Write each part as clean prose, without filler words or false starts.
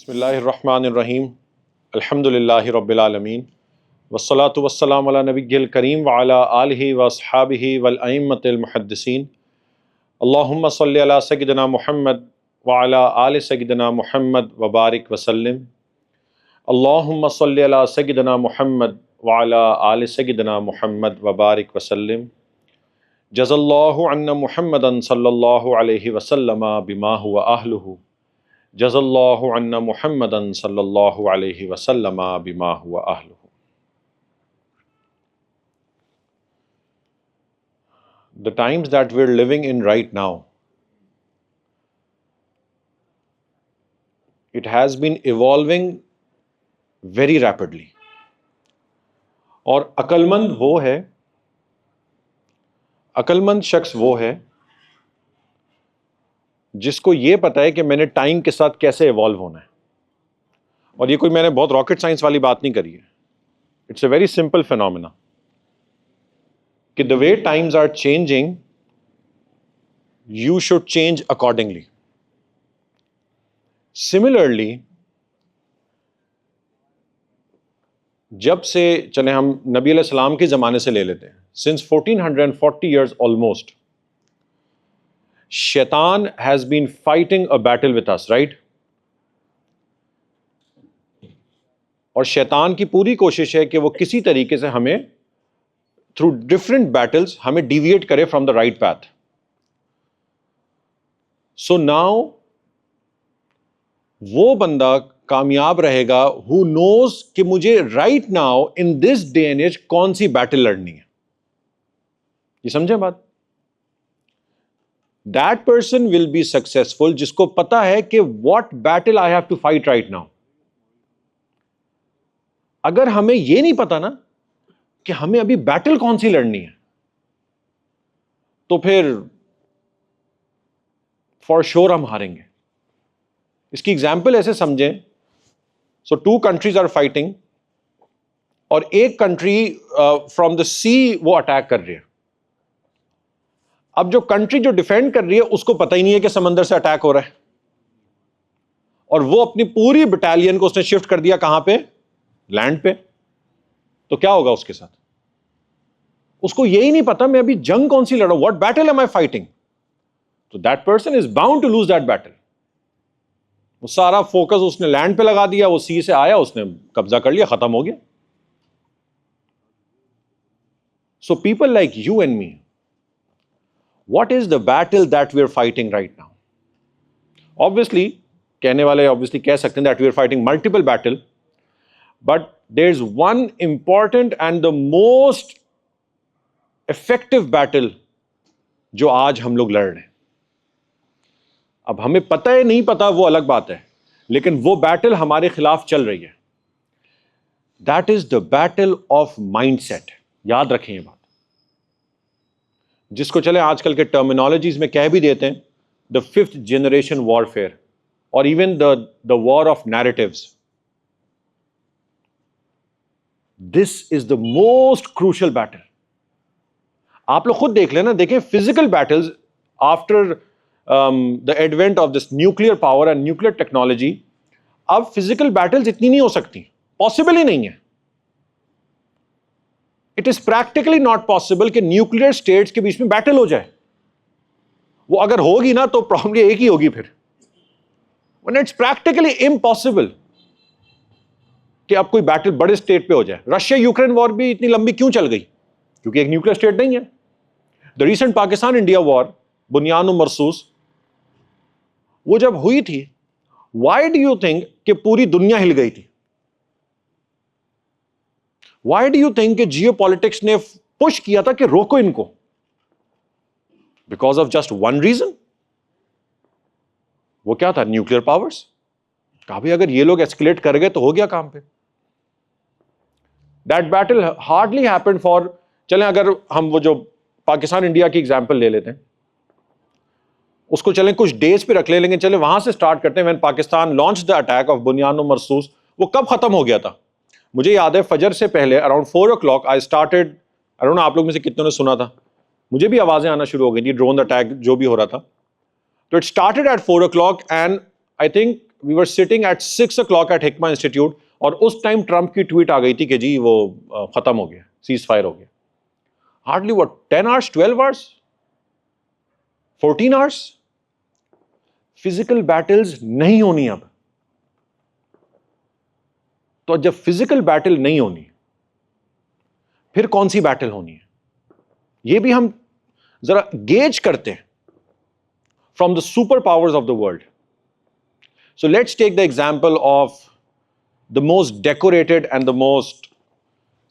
بسم اللہ الرحمن الرحیم الحمد للہ رب العالمین والصلاة والسلام علی نبی الکریم وعلی آلہ واصحابہ والائمۃ المحدثین اللہم صلی علی سیدنا محمد وعلی آل سیدنا محمد وبارک وسلم اللہم صلی علی سیدنا محمد وعلی آل سیدنا محمد وبارک وسلم جزا اللہ عنا محمدا صلی اللہ علیہ وسلم بما هو اہلہ جزا اللہ عنا محمدا صلی اللہ علیہ وسلم بما هو اہلہ. The times that we're living in right now, it has been evolving very rapidly. اور عقلمند شخص وہ ہے جس کو یہ پتا ہے کہ میں نے ٹائم کے ساتھ کیسے ایوالو ہونا ہے. اور یہ کوئی میں نے بہت راکٹ سائنس والی بات نہیں کری ہے. It's a very simple phenomena کہ the way times are changing, you should change accordingly. Similarly, جب سے چلیں ہم نبی علیہ السلام کے زمانے سے لے لیتے ہیں, since 1440 years almost, شیطان has been fighting a battle with us, right? اور شیطان کی پوری کوشش ہے کہ وہ کسی طریقے سے ہمیں through different battles ہمیں deviate کرے from the right path. So now وہ بندہ کامیاب رہے گا who knows کہ مجھے right now in this day and age کون سی بیٹل لڑنی ہے. یہ سمجھیں بات؟ That person will be successful جس کو پتا ہے کہ what battle I have to fight right now. اگر ہمیں یہ نہیں پتا نا کہ ہمیں ابھی بیٹل کون سی لڑنی ہے تو پھر فار شور ہم ہاریں گے. اس کی ایگزامپل ایسے سمجھیں, سو 2 countries are fighting اور ایک کنٹری فرام دا سی وہ اٹیک کر رہی ہے. اب جو کنٹری جو ڈیفینڈ کر رہی ہے اس کو پتہ ہی نہیں ہے کہ سمندر سے اٹیک ہو رہا ہے, اور وہ اپنی پوری بٹالین کو اس نے شفٹ کر دیا کہاں پہ؟ لینڈ پہ. تو کیا ہوگا اس کے ساتھ؟ اس کو یہی نہیں پتا میں ابھی جنگ کون سی لڑوں, what battle am I fighting. تو that person is bound to lose that battle. وہ سارا فوکس اس نے لینڈ پہ لگا دیا, وہ سی سے آیا, اس نے قبضہ کر لیا, ختم ہو گیا. So people like you and me, what is the battle that we are fighting right now? Obviously, کہنے والے obviously کہہ سکتے ہیں that we are fighting multiple battle, but there's one important and the most effective battle جو آج ہم لوگ لڑ رہے ہیں. اب ہمیں پتہ ہے نہیں پتا وہ الگ بات ہے, لیکن وہ بیٹل ہمارے خلاف چل رہی ہے. That is the battle of mindset. یاد رکھیں یہ بات, جس کو چلے آج کل کے ٹرمینالوجیز میں کہہ بھی دیتے ہیں دا 5th generation warfare اور even the war of narratives. This is the most crucial battle. آپ لوگ خود دیکھ لینا, دیکھیں physical battles after the advent of this nuclear power and nuclear technology, اب فزیکل بیٹلز اتنی نہیں ہو سکتی, پاسبل ہی نہیں ہے. It is practically not possible کہ نیوکلیئر اسٹیٹس کے بیچ میں بیٹل ہو جائے. وہ اگر ہوگی نا تو پرابلی ایک ہی ہوگی پھر. when it's practically impossible کہ اب کوئی بیٹل بڑے اسٹیٹ پہ ہو جائے. رشیا یوکرین وار بھی اتنی لمبی کیوں چل گئی؟ کیونکہ ایک نیوکلیئر اسٹیٹ نہیں ہے. دا ریسنٹ پاکستان انڈیا وار بنیان و مرصوص وہ جب ہوئی تھی, وائی ڈو یو تھنک کہ پوری دنیا ہل گئی تھی؟ Why do you think کہ جیو پالیٹکس نے پش کیا تھا کہ روکو ان کو؟ Because of just one reason. وہ کیا تھا؟ Nuclear powers. کہا بھی اگر یہ لوگ ایسکیلیٹ کر گئے تو ہو گیا کام پہ. That battle hardly happened for, چلیں اگر ہم وہ جو پاکستان انڈیا کی ایگزامپل لے لیتے ہیں, اس کو چلیں کچھ ڈیز پہ رکھ لیں, لیکن چلیں وہاں سے اسٹارٹ کرتے ہیں. when Pakistan launched the attack of بنیان و مرصوص, وہ کب ختم ہو گیا تھا؟ مجھے یاد ہے فجر سے پہلے around 4 o'clock I started, I don't know آپ لوگ میں سے کتنوں نے سنا تھا, مجھے بھی آوازیں آنا شروع ہو گئی تھی, ڈرون اٹیک جو بھی ہو رہا تھا. تو it started at 4 o'clock and I think we were sitting at 6 o'clock at Hikma Institute, اور اس ٹائم ٹرمپ کی ٹویٹ آ گئی تھی کہ جی وہ ختم ہو گیا, سیز فائر ہو گیا. Hardly what 10 hours, 12 hours, 14 hours. Physical Beatles نہیں ہونی اب. تو جب فزیکل بیٹل نہیں ہونی, پھر کون سی بیٹل ہونی ہے؟ یہ بھی ہم ذرا گیج کرتے ہیں from the superpowers of the world. So let's take the example of the most decorated and the most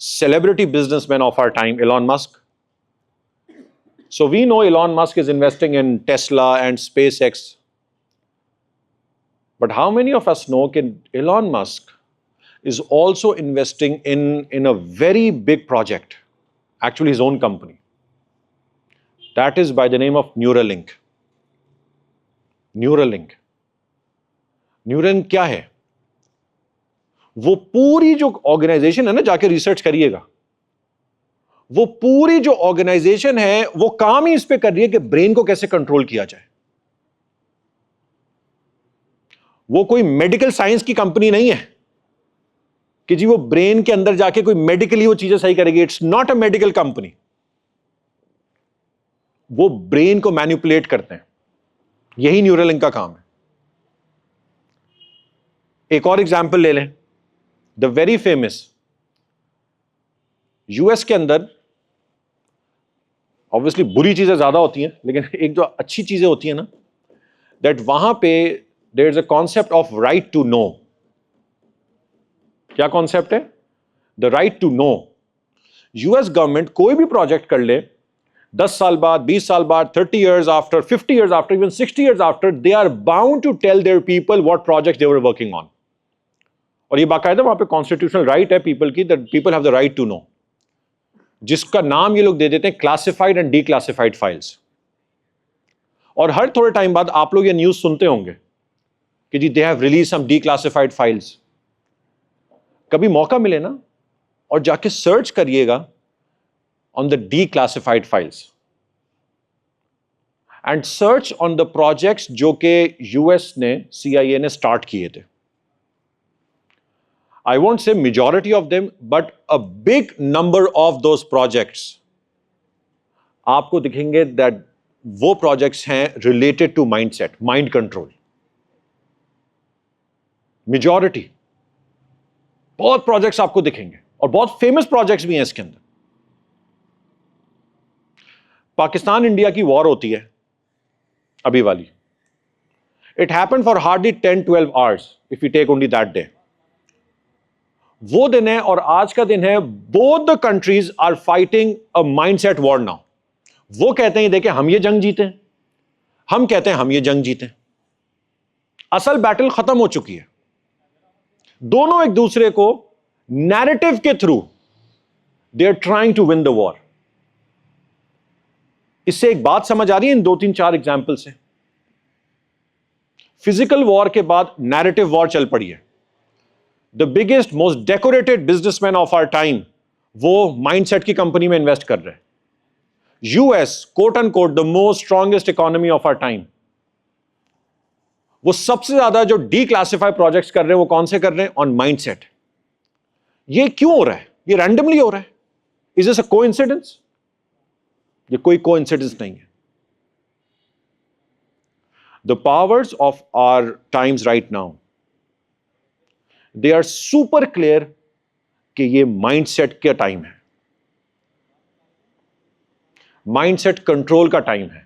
celebrity businessman of our time, Elon Musk. So we know Elon Musk is investing in Tesla and SpaceX. But how many of us know that Elon Musk is also investing in a very big project, actually his own company. That is by the name of Neuralink. Neuralink. Neuralink کیا ہے؟ وہ پوری جو organization ہے نا, جا کے research کریے گا, وہ پوری جو آرگنائزیشن ہے وہ کام ہی اس پہ کر رہی ہے کہ برین کو کیسے کنٹرول کیا جائے. وہ کوئی میڈیکل سائنس کی کمپنی نہیں ہے کہ جی وہ برین کے اندر جا کے کوئی میڈیکلی وہ چیزیں صحیح کرے گی. It's not a medical company. وہ برین کو مینیپولیٹ کرتے ہیں. یہی نیورالنک کا کام ہے. ایک اور ایگزامپل لے لیں, the very famous U S کے اندر obviously بری چیزیں زیادہ ہوتی ہیں, لیکن ایک جو اچھی چیزیں ہوتی ہیں نا, دیٹ وہاں پہ there is a concept of right to know. کیا کانسیپٹ ہے؟ The right to know. U S government کوئی بھی پروجیکٹ کر لے, 10 سال بعد, 20 سال بعد, 30 years after, 50 years after, even 60 years after, they are bound to tell their people what projects they were working on. اور یہ باقاعدہ وہاں پہ کانسٹیٹیوشنل رائٹ ہے پیپل کی, that people have the right to know, جس کا نام یہ لوگ دے دیتے ہیں classified and D classified files. اور ہر تھوڑے ٹائم بعد آپ لوگ یہ نیوز سنتے ہوں گے کہ جی they have released some declassified files. کبھی موقع ملے نا اور جا کے سرچ کریے گا on the declassified files and search on the projects جو کہ یو ایس نے, CIA نے اسٹارٹ کیے تھے. I won't say majority of them, but a big number of those projects آپ کو دکھیں گے that وہ projects ہیں related to mindset, mind control. Majority. بہت پروجیکٹس آپ کو دکھیں گے اور بہت فیمس پروجیکٹس بھی ہیں اس کے اندر. پاکستان انڈیا کی وار ہوتی ہے ابھی والی. It happened for hardly 10-12 hours if we take only that day. وہ دن ہے اور آج کا دن ہے, both the countries are fighting a mindset war now. وہ کہتے ہیں دیکھیں ہم یہ جنگ جیتے ہیں, ہم کہتے ہیں ہم یہ جنگ جیتے ہیں. اصل بیٹل ختم ہو چکی ہے. دونوں ایک دوسرے کو نیریٹو کے through they are trying to win the war. اس سے ایک بات سمجھ آ رہی ہے ان 2-3-4 ایگزامپل سے. فزیکل وار کے بعد نیریٹو وار چل پڑی ہے. The biggest most decorated business man of our time وہ مائنڈ سیٹ کی کمپنی میں انویسٹ کر رہے ہیں. U S quote and quote the most strongest economy of our time, وہ سب سے زیادہ جو ڈی کلاسیفائی پروجیکٹس کر رہے ہیں وہ کون سے کر رہے ہیں؟ آن مائنڈ سیٹ. یہ کیوں ہو رہا ہے؟ یہ رینڈملی ہو رہا ہے؟ از دس اے کو انسیڈنس؟ یہ کوئی کو انسیڈنس نہیں ہے. The powers of our times right now they are super clear کہ یہ مائنڈ سیٹ کا ٹائم ہے, مائنڈ سیٹ کنٹرول کا ٹائم ہے,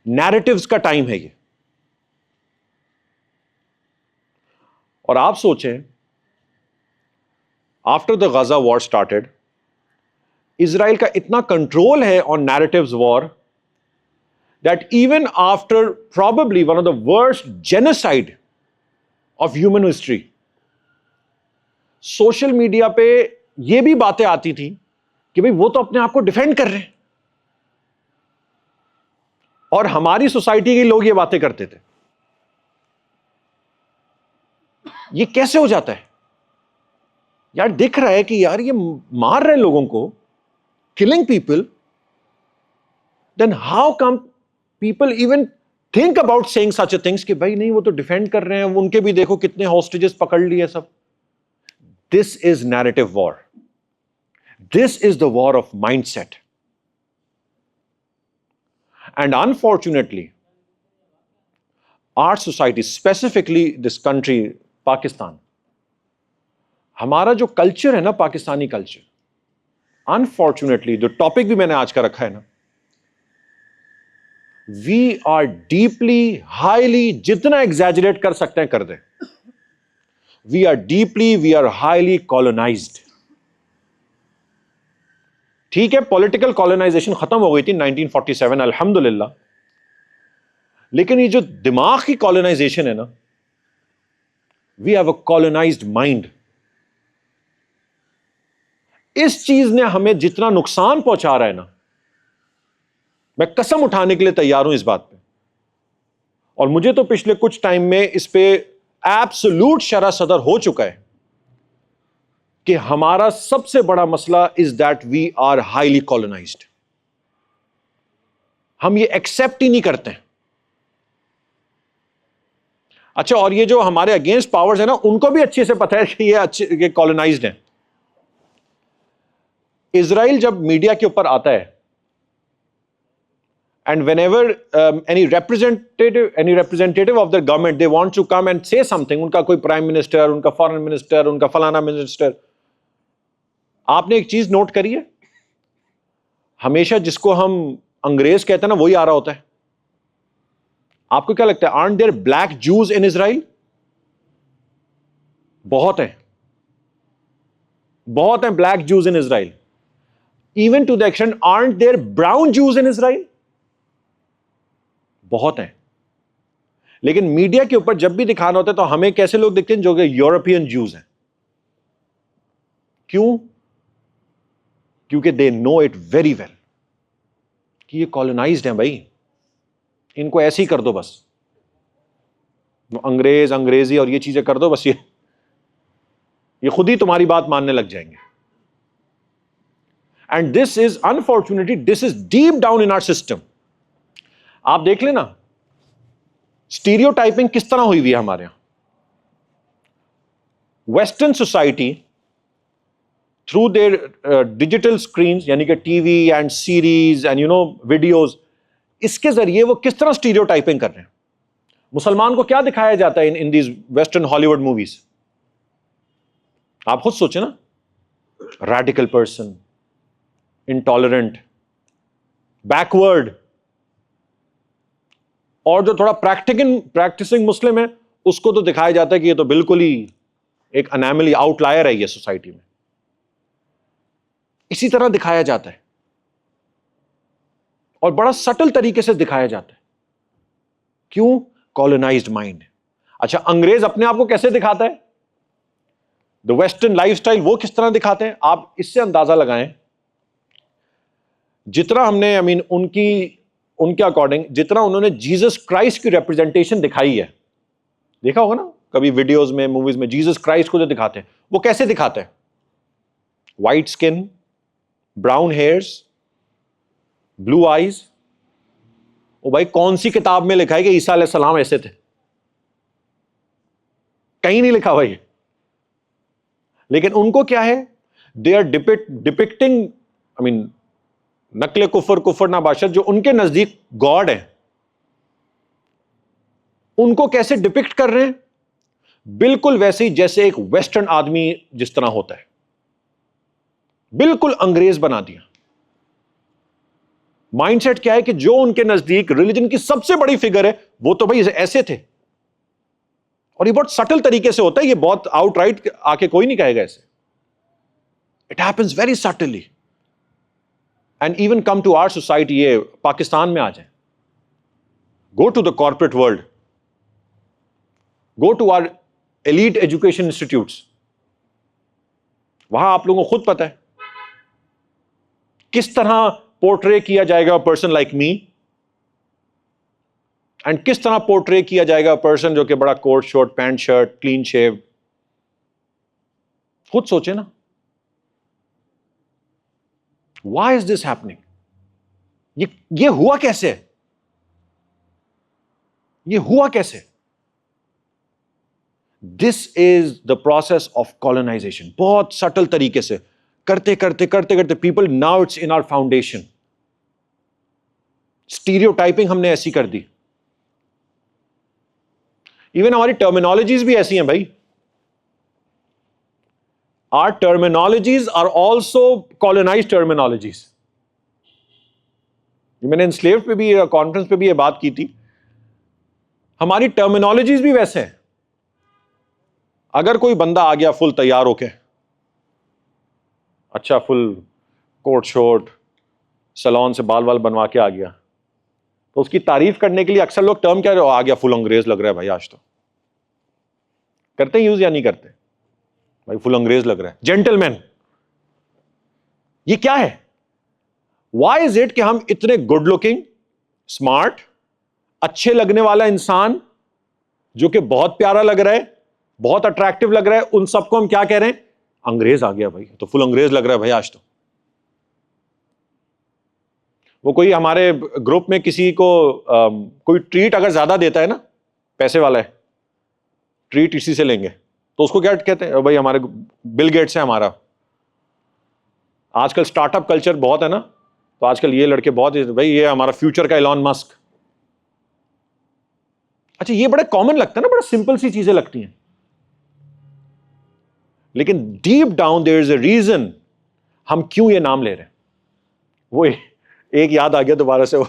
نیریٹوز کا ٹائم ہے یہ. اور آپ سوچیں, after the Gaza war started, Israel کا اتنا کنٹرول ہے on narratives war that even after probably one of the worst genocide of human history, social media پہ یہ بھی باتیں آتی تھیں کہ بھئی وہ تو اپنے آپ کو ڈیفینڈ کر رہے ہیں, اور ہماری سوسائٹی کے لوگ یہ باتیں کرتے تھے. یہ کیسے ہو جاتا ہے یار؟ دکھ رہا ہے کہ یار یہ مار رہے لوگوں کو, killing people, then how come people even think about saying such a things کہ بھائی نہیں وہ تو ڈیفینڈ کر رہے ہیں, ان کے بھی دیکھو کتنے hostages پکڑ لیے سب. This is narrative war. This is the war of mindset. And unfortunately, our society, specifically this country, Pakistan, ہمارا جو کلچر ہے نا پاکستانی کلچر, انفارچونیٹلی جو ٹاپک بھی میں نے آج کا رکھا ہے نا, وی آر ڈیپلی ہائیلی, جتنا ایگزیجریٹ کر سکتے ہیں کر دیں, وی آر ہائیلی کالونائزڈ. ٹھیک ہے پولیٹیکل کالونائزیشن ختم ہو گئی تھی 1947 الحمدللہ, لیکن یہ جو دماغ کی کالونائزیشن ہے نا, we have a colonised mind. اس چیز نے ہمیں جتنا نقصان پہنچا رہا ہے نا, میں قسم اٹھانے کے لیے تیار ہوں اس بات پہ, اور مجھے تو پچھلے کچھ ٹائم میں اس پہ ایبسولوٹ شرح صدر ہو چکا ہے کہ ہمارا سب سے بڑا مسئلہ is that we are highly colonized. ہم یہ ایکسپٹ ہی نہیں کرتے ہیں. اچھا, اور یہ جو ہمارے اگینسٹ پاورز ہیں نا, ان کو بھی اچھے سے پتہ ہے کہ یہ کالونائزڈ ہیں. اسرائیل جب میڈیا کے اوپر آتا ہے, and whenever any representative of the government they want to come and say something, ان کا کوئی پرائم منسٹر, ان کا فارن منسٹر, ان کا فلانا منسٹر, آپ نے ایک چیز نوٹ کری ہے, ہمیشہ جس کو ہم انگریز کہتے ہیں نا وہی آ رہا ہوتا ہے. آپ کو کیا لگتا ہے, aren't there black Jews in Israel? بہت ہیں black Jews in Israel. Even to the extent, aren't there brown Jews in Israel? بہت ہیں. لیکن میڈیا کے اوپر جب بھی دکھانا ہوتا ہے تو ہمیں کیسے لوگ دکھتے ہیں, جو کہ یورپین جوز ہیں. کیوں؟ کیونکہ دے نو اٹ ویری ویل کہ یہ کالونائزڈ ہیں بھائی, ان کو ایسے ہی کر دو بس, انگریزی اور یہ چیزیں کر دو بس, یہ خود ہی تمہاری بات ماننے لگ جائیں گے. And this is unfortunately this is deep down in our system. آپ دیکھ لیں نا اسٹیریو ٹائپنگ کس طرح ہوئی ہوئی ہے ہمارے یہاں. Western society through their digital screens, یعنی کہ T V and series and videos, اس کے ذریعے وہ کس طرح اسٹیریو ٹائپنگ کر رہے ہیں. مسلمان کو کیا دکھایا جاتا ہے ان دیز ویسٹرن ہالی ووڈ موویز؟ آپ خود سوچیں نا, ریڈیکل پرسن, انٹالرنٹ, بیکورڈ, اور جو تھوڑا پریکٹسنگ مسلم ہے اس کو تو دکھایا جاتا ہے کہ یہ تو بالکل ہی ایک انیملی, آؤٹ لائر ہے یہ سوسائٹی میں. اسی طرح دکھایا جاتا ہے اور بڑا سٹل طریقے سے دکھایا جاتا ہے. کیوں؟ Colonised mind. اچھا, انگریز اپنے آپ کو کیسے دکھاتا ہے, دا ویسٹرن لائف اسٹائل وہ کس طرح دکھاتے ہیں؟ آپ اس سے اندازہ لگائیں, جتنا ہم نے ان کے اکارڈنگ جتنا انہوں نے جیسس کرائسٹ کی ریپرزنٹیشن دکھائی ہے, دیکھا ہوگا نا کبھی ویڈیوز میں, موویز میں, جیسس کرائسٹ کو جو دکھاتے ہیں وہ کیسے دکھاتے ہیں؟ وائٹ اسکن, براؤن ہیئرس, بلو آئیز. او بھائی کون سی کتاب میں لکھا ہے کہ عیسیٰ علیہ السلام ایسے تھے؟ کہیں نہیں لکھا بھائی. لیکن ان کو کیا ہے, دے آر ڈپکٹنگ, نقل کفر ناباشد, جو ان کے نزدیک گاڈ ہے, ان کو کیسے ڈپکٹ کر رہے ہیں؟ بالکل ویسے ہی جیسے ایک ویسٹرن آدمی جس طرح ہوتا ہے, بالکل انگریز بنا دیا. مائنڈ سیٹ کیا ہے کہ جو ان کے نزدیک ریلیجن کی سب سے بڑی فگر ہے وہ تو بھائی ایسے تھے. اور یہ بہت سٹل طریقے سے ہوتا ہے, یہ بہت آؤٹ رائٹ آ کے کوئی نہیں کہے گا ایسے. It happens very subtly. And even come to our society, یہ پاکستان میں آ جائیں, go to the corporate world, go to our elite education institutes, وہاں آپ لوگوں کو خود پتہ ہے کس طرح پورٹرے کیا جائے گا پرسن لائک می, اینڈ کس طرح پورٹرے کیا جائے گا پرسن جو کہ بڑا coat short, pant shirt, clean shave. خود سوچے نا, وائی از دس ہیپننگ؟ یہ ہوا کیسے؟ یہ ہوا کیسے؟ This is the process of colonization. بہت سٹل طریقے سے کرتے کرتے کرتے کرتے people now it's in our foundation. Stereotyping ہم نے ایسی کر دی. ایون ہماری ٹرمینالوجیز بھی ایسی ہیں بھائی. Our terminologies are also colonized terminologies. میں نے enslaved پہ بھی کانفرنس پہ بھی یہ بات کی تھی. ہماری ٹرمینالوجیز بھی ویسے ہیں. اگر کوئی بندہ آ گیا فل تیار ہو کے, اچھا فل کوٹ شوٹ سلون سے بال بنوا کے آ گیا, تو اس کی تعریف کرنے کے لیے اکثر لوگ ٹرم کیا آ گیا فل انگریز لگ رہا ہے بھائی. آج تو کرتے ہیں یوز یا نہیں کرتے بھائی, فل انگریز لگ رہا ہے, جینٹل مین. یہ کیا ہے؟ وائی از اٹ کہ ہم اتنے گڈ لکنگ, اسمارٹ, اچھے لگنے والا انسان جو کہ بہت پیارا لگ رہا ہے, بہت اٹریکٹو لگ رہا ہے, ان سب کو ہم کیا کہہ رہے ہیں؟ انگریز آ گیا بھائی, تو فل انگریز لگ رہا ہے بھائی آج تو. وہ کوئی ہمارے گروپ میں کسی کو کوئی ٹریٹ اگر زیادہ دیتا ہے نا, پیسے والا ہے, ٹریٹ اسی سے لیں گے, تو اس کو کیا کہتے ہیں بھائی؟ ہمارے بل گیٹس ہے ہمارا. آج کل اسٹارٹ اپ کلچر بہت ہے نا, تو آج کل یہ لڑکے بہت بھائی یہ ہمارا فیوچر کا ایلون مسک. اچھا یہ بڑے کامن لگتا ہے نا, بڑا سمپل سی چیزیں لگتی ہیں, لیکن deep down there is a reason ہم کیوں یہ نام لے رہے ہیں. وہ ایک یاد آ گیا دوبارہ سے, وہ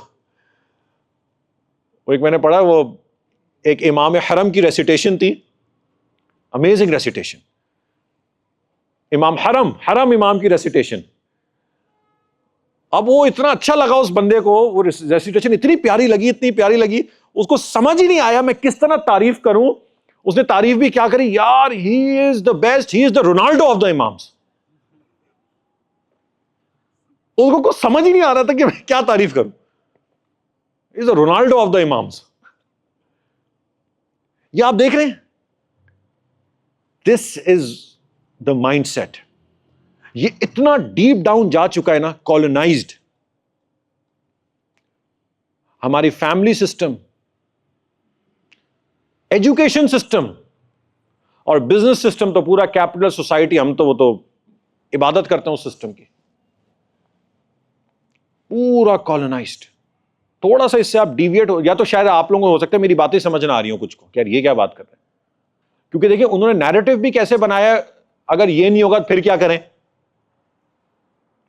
ایک میں نے پڑھا, وہ ایک امام حرم کی ریسیٹیشن تھی, امیزنگ ریسیٹیشن. امام امام کی ریسیٹیشن. اب وہ اتنا اچھا لگا اس بندے کو, وہ ریسیٹیشن اتنی پیاری لگی, اس کو سمجھ ہی نہیں آیا میں کس طرح تعریف کروں. اس نے تعریف بھی کیا کری, یار he is the best, he is the Ronaldo of the imams. اس کو کچھ سمجھ ہی نہیں آ رہا تھا کہ میں کیا تعریف کروں. ہی is the Ronaldo of the imams. یہ آپ دیکھ رہے ہیں, دس از دا مائنڈ سیٹ. یہ اتنا ڈیپ ڈاؤن جا چکا ہے نا, کالونائزڈ. ہماری فیملی سسٹم, ایجوکیشن سسٹم اور بزنس سسٹم تو پورا کیپٹل سوسائٹی, ہم تو وہ تو عبادت کرتے ہیں اس سسٹم کی, پورا کالونائزڈ. تھوڑا سا اس سے آپ ڈیویٹ ہو, یا تو شاید آپ لوگوں کو ہو سکتا ہے میری باتیں سمجھ نہ آ رہی ہوں کچھ کو, کہ یار یہ کیا بات کر رہے ہیں. کیونکہ دیکھیں انہوں نے نیریٹو بھی کیسے بنایا, اگر یہ نہیں ہوگا پھر کیا کریں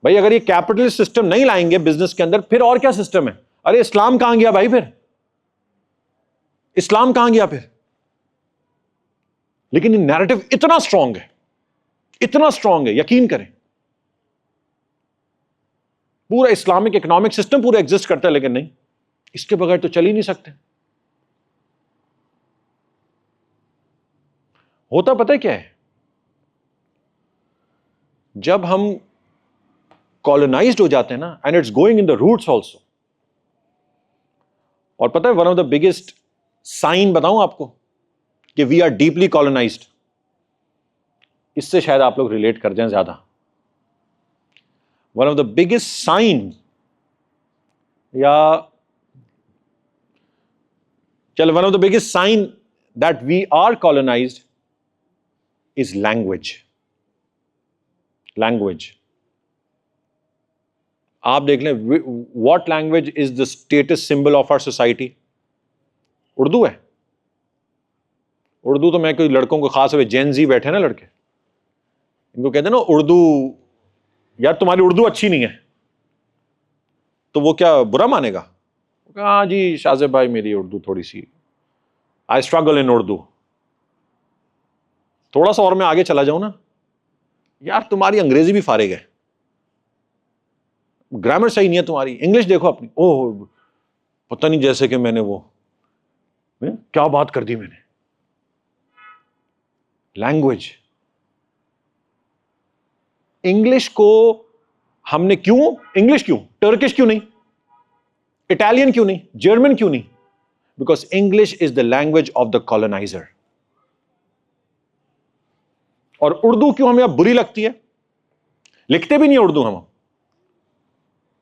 بھائی؟ اگر یہ کیپٹل سسٹم نہیں لائیں گے بزنس کے اندر, پھر اور کیا سسٹم ہے؟ ارے اسلام کہاں گیا بھائی؟ پھر اسلام کہاں گیا پھر؟ لیکن یہ نیریٹو اتنا اسٹرانگ ہے, یقین کریں. پورا اسلامک اکنامک سسٹم پورا ایگزسٹ کرتا ہے, لیکن نہیں, اس کے بغیر تو چل ہی نہیں سکتے. ہوتا پتہ ہے کیا ہے؟ جب ہم کالونائزڈ ہو جاتے ہیں نا, and it's going in the roots also. اور پتہ ہے one of the biggest sign بتاؤں آپ کو کہ وی آر ڈیپلی کالونائزڈ, اس سے شاید آپ لوگ ریلیٹ کر جائیں زیادہ. One of the biggest sign, یا چل one of the biggest sign that we are colonized is language. آپ دیکھ لیں, what language is the status symbol of our society? Urdu ہے. اردو تو میں کوئی لڑکوں کو, خاص ہوئے جین زی بیٹھے نا لڑکے, ان کو کہتے ہیں نا اردو, یار تمہاری اردو اچھی نہیں ہے, تو وہ کیا برا مانے گا؟ ہاں جی شاذب بھائی میری اردو تھوڑی سی, آئی اسٹرگل ان اردو. تھوڑا سا اور میں آگے چلا جاؤں نا, یار تمہاری انگریزی بھی فارغ ہے, گرامر صحیح نہیں ہے تمہاری, انگلش دیکھو اپنی, اوہ پتہ نہیں جیسے کہ میں نے وہ کیا بات کر دی میں نے. لینگویج, انگلش کو ہم نے کیوں, انگلش کیوں, ٹرکش کیوں نہیں, اٹالین کیوں نہیں, جرمن کیوں نہیں؟ Because English is the language of the coloniser. اور اردو کیوں ہمیں اب بری لگتی ہے؟ لکھتے بھی نہیں اردو ہم,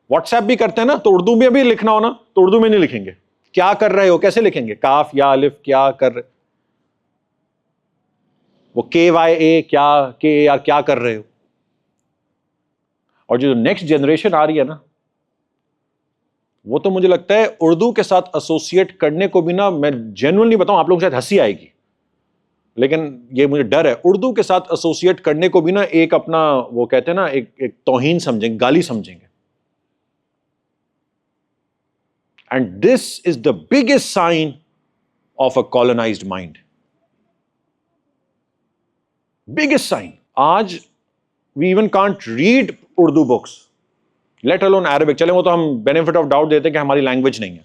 واٹس ایپ بھی کرتے ہیں نا, تو اردو میں بھی لکھنا ہونا تو اردو میں نہیں لکھیں گے, کیا کر رہے ہو کیسے لکھیں گے؟ کاف یا الف، کیا کر رہے، وہ کے وائی اے، کیا کے یا کیا کر رہے ہو. اور جو نیکسٹ جنریشن آ رہی ہے نا، وہ تو مجھے لگتا ہے اردو کے ساتھ ایسوسیٹ کرنے کو بھی نا، میں جینوئنلی بتاؤں، آپ لوگوں کو شاید ہنسی آئے گی لیکن یہ مجھے ڈر ہے، اردو کے ساتھ ایسوسیٹ کرنے کو بھی نا ایک اپنا وہ کہتے ہیں نا ایک توہین سمجھیں گے، گالی سمجھیں گے. And this is the biggest sign of a colonised mind. Biggest sign. آج we even can't read Urdu books let alone Arabic. چلیں وہ تو ہم بینیفٹ آف ڈاؤٹ دیتے ہیں کہ ہماری لینگویج نہیں ہے.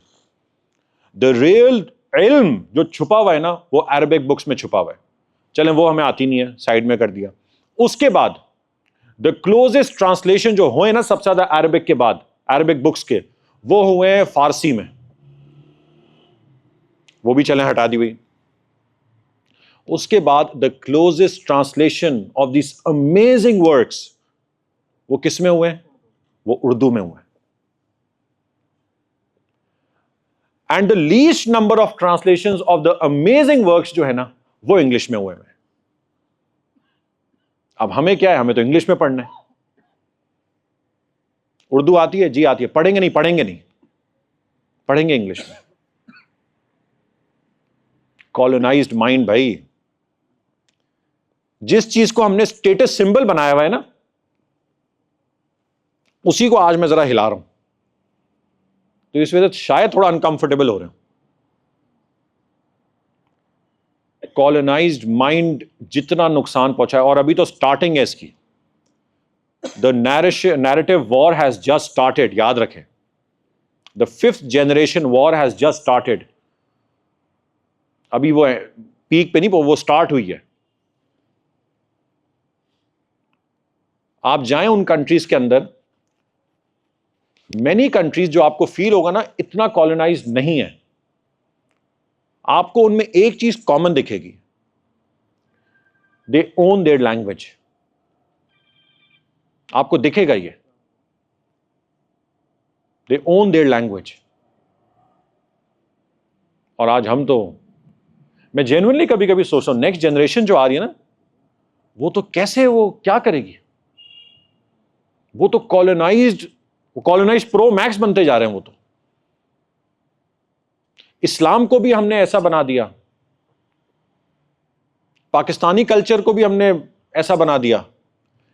دا ریئل علم جو چھپا ہوا ہے نا وہ عربک بکس میں چھپا ہوا ہے. چلیں وہ ہمیں آتی نہیں ہے، سائڈ میں کر دیا. اس کے بعد دا کلوزسٹ ٹرانسلیشن جو ہوئے نا سب سے زیادہ عربک کے بعد، عربک بکس کے، وہ ہوئے ہیں فارسی میں. وہ بھی چلیں ہٹا دی ہوئی. اس کے بعد the closest translation of these amazing works وہ کس میں ہوئے ہیں؟ وہ اردو میں ہوئے ہیں. And the least number of translation of the amazing works جو ہے نا وہ انگلش میں ہوئے ہیں. اب ہمیں کیا ہے، ہمیں تو انگلش میں پڑھنا ہے. اردو آتی ہے؟ جی آتی ہے. پڑھیں گے نہیں؟ پڑھیں گے نہیں، پڑھیں گے انگلش میں. کالونائزڈ مائنڈ بھائی. جس چیز کو ہم نے اسٹیٹس سمبل بنایا ہوا ہے نا اسی کو آج میں ذرا ہلا رہا ہوں، تو اس وجہ سے شاید تھوڑا انکمفرٹیبل ہو رہے ہیں. کالونائزڈ مائنڈ جتنا نقصان پہنچا ہے، اور ابھی تو سٹارٹنگ ہے اس کی. The narrative war has just started. یاد رکھیں، the 5th generation war has just started. ابھی وہ پیک پہ نہیں، وہ سٹارٹ ہوئی ہے. آپ جائیں ان کنٹریز کے اندر، مینی کنٹریز جو آپ کو فیل ہوگا نا اتنا کالونائز نہیں ہے، آپ کو ان میں ایک چیز کامن دکھے گی، دے اون دیئر لینگویج. آپ کو دکھے گا یہ، دے اون دیئر لینگویج. اور آج ہم تو، میں جینوئنلی کبھی کبھی سوچتا ہوں نیکسٹ جنریشن جو آ رہی ہے نا وہ تو کیسے، وہ کیا کرے گی؟ وہ تو کالونائزڈ پرو میکس بنتے جا رہے ہیں. وہ تو اسلام کو بھی ہم نے ایسا بنا دیا، پاکستانی کلچر کو بھی ہم نے ایسا بنا دیا.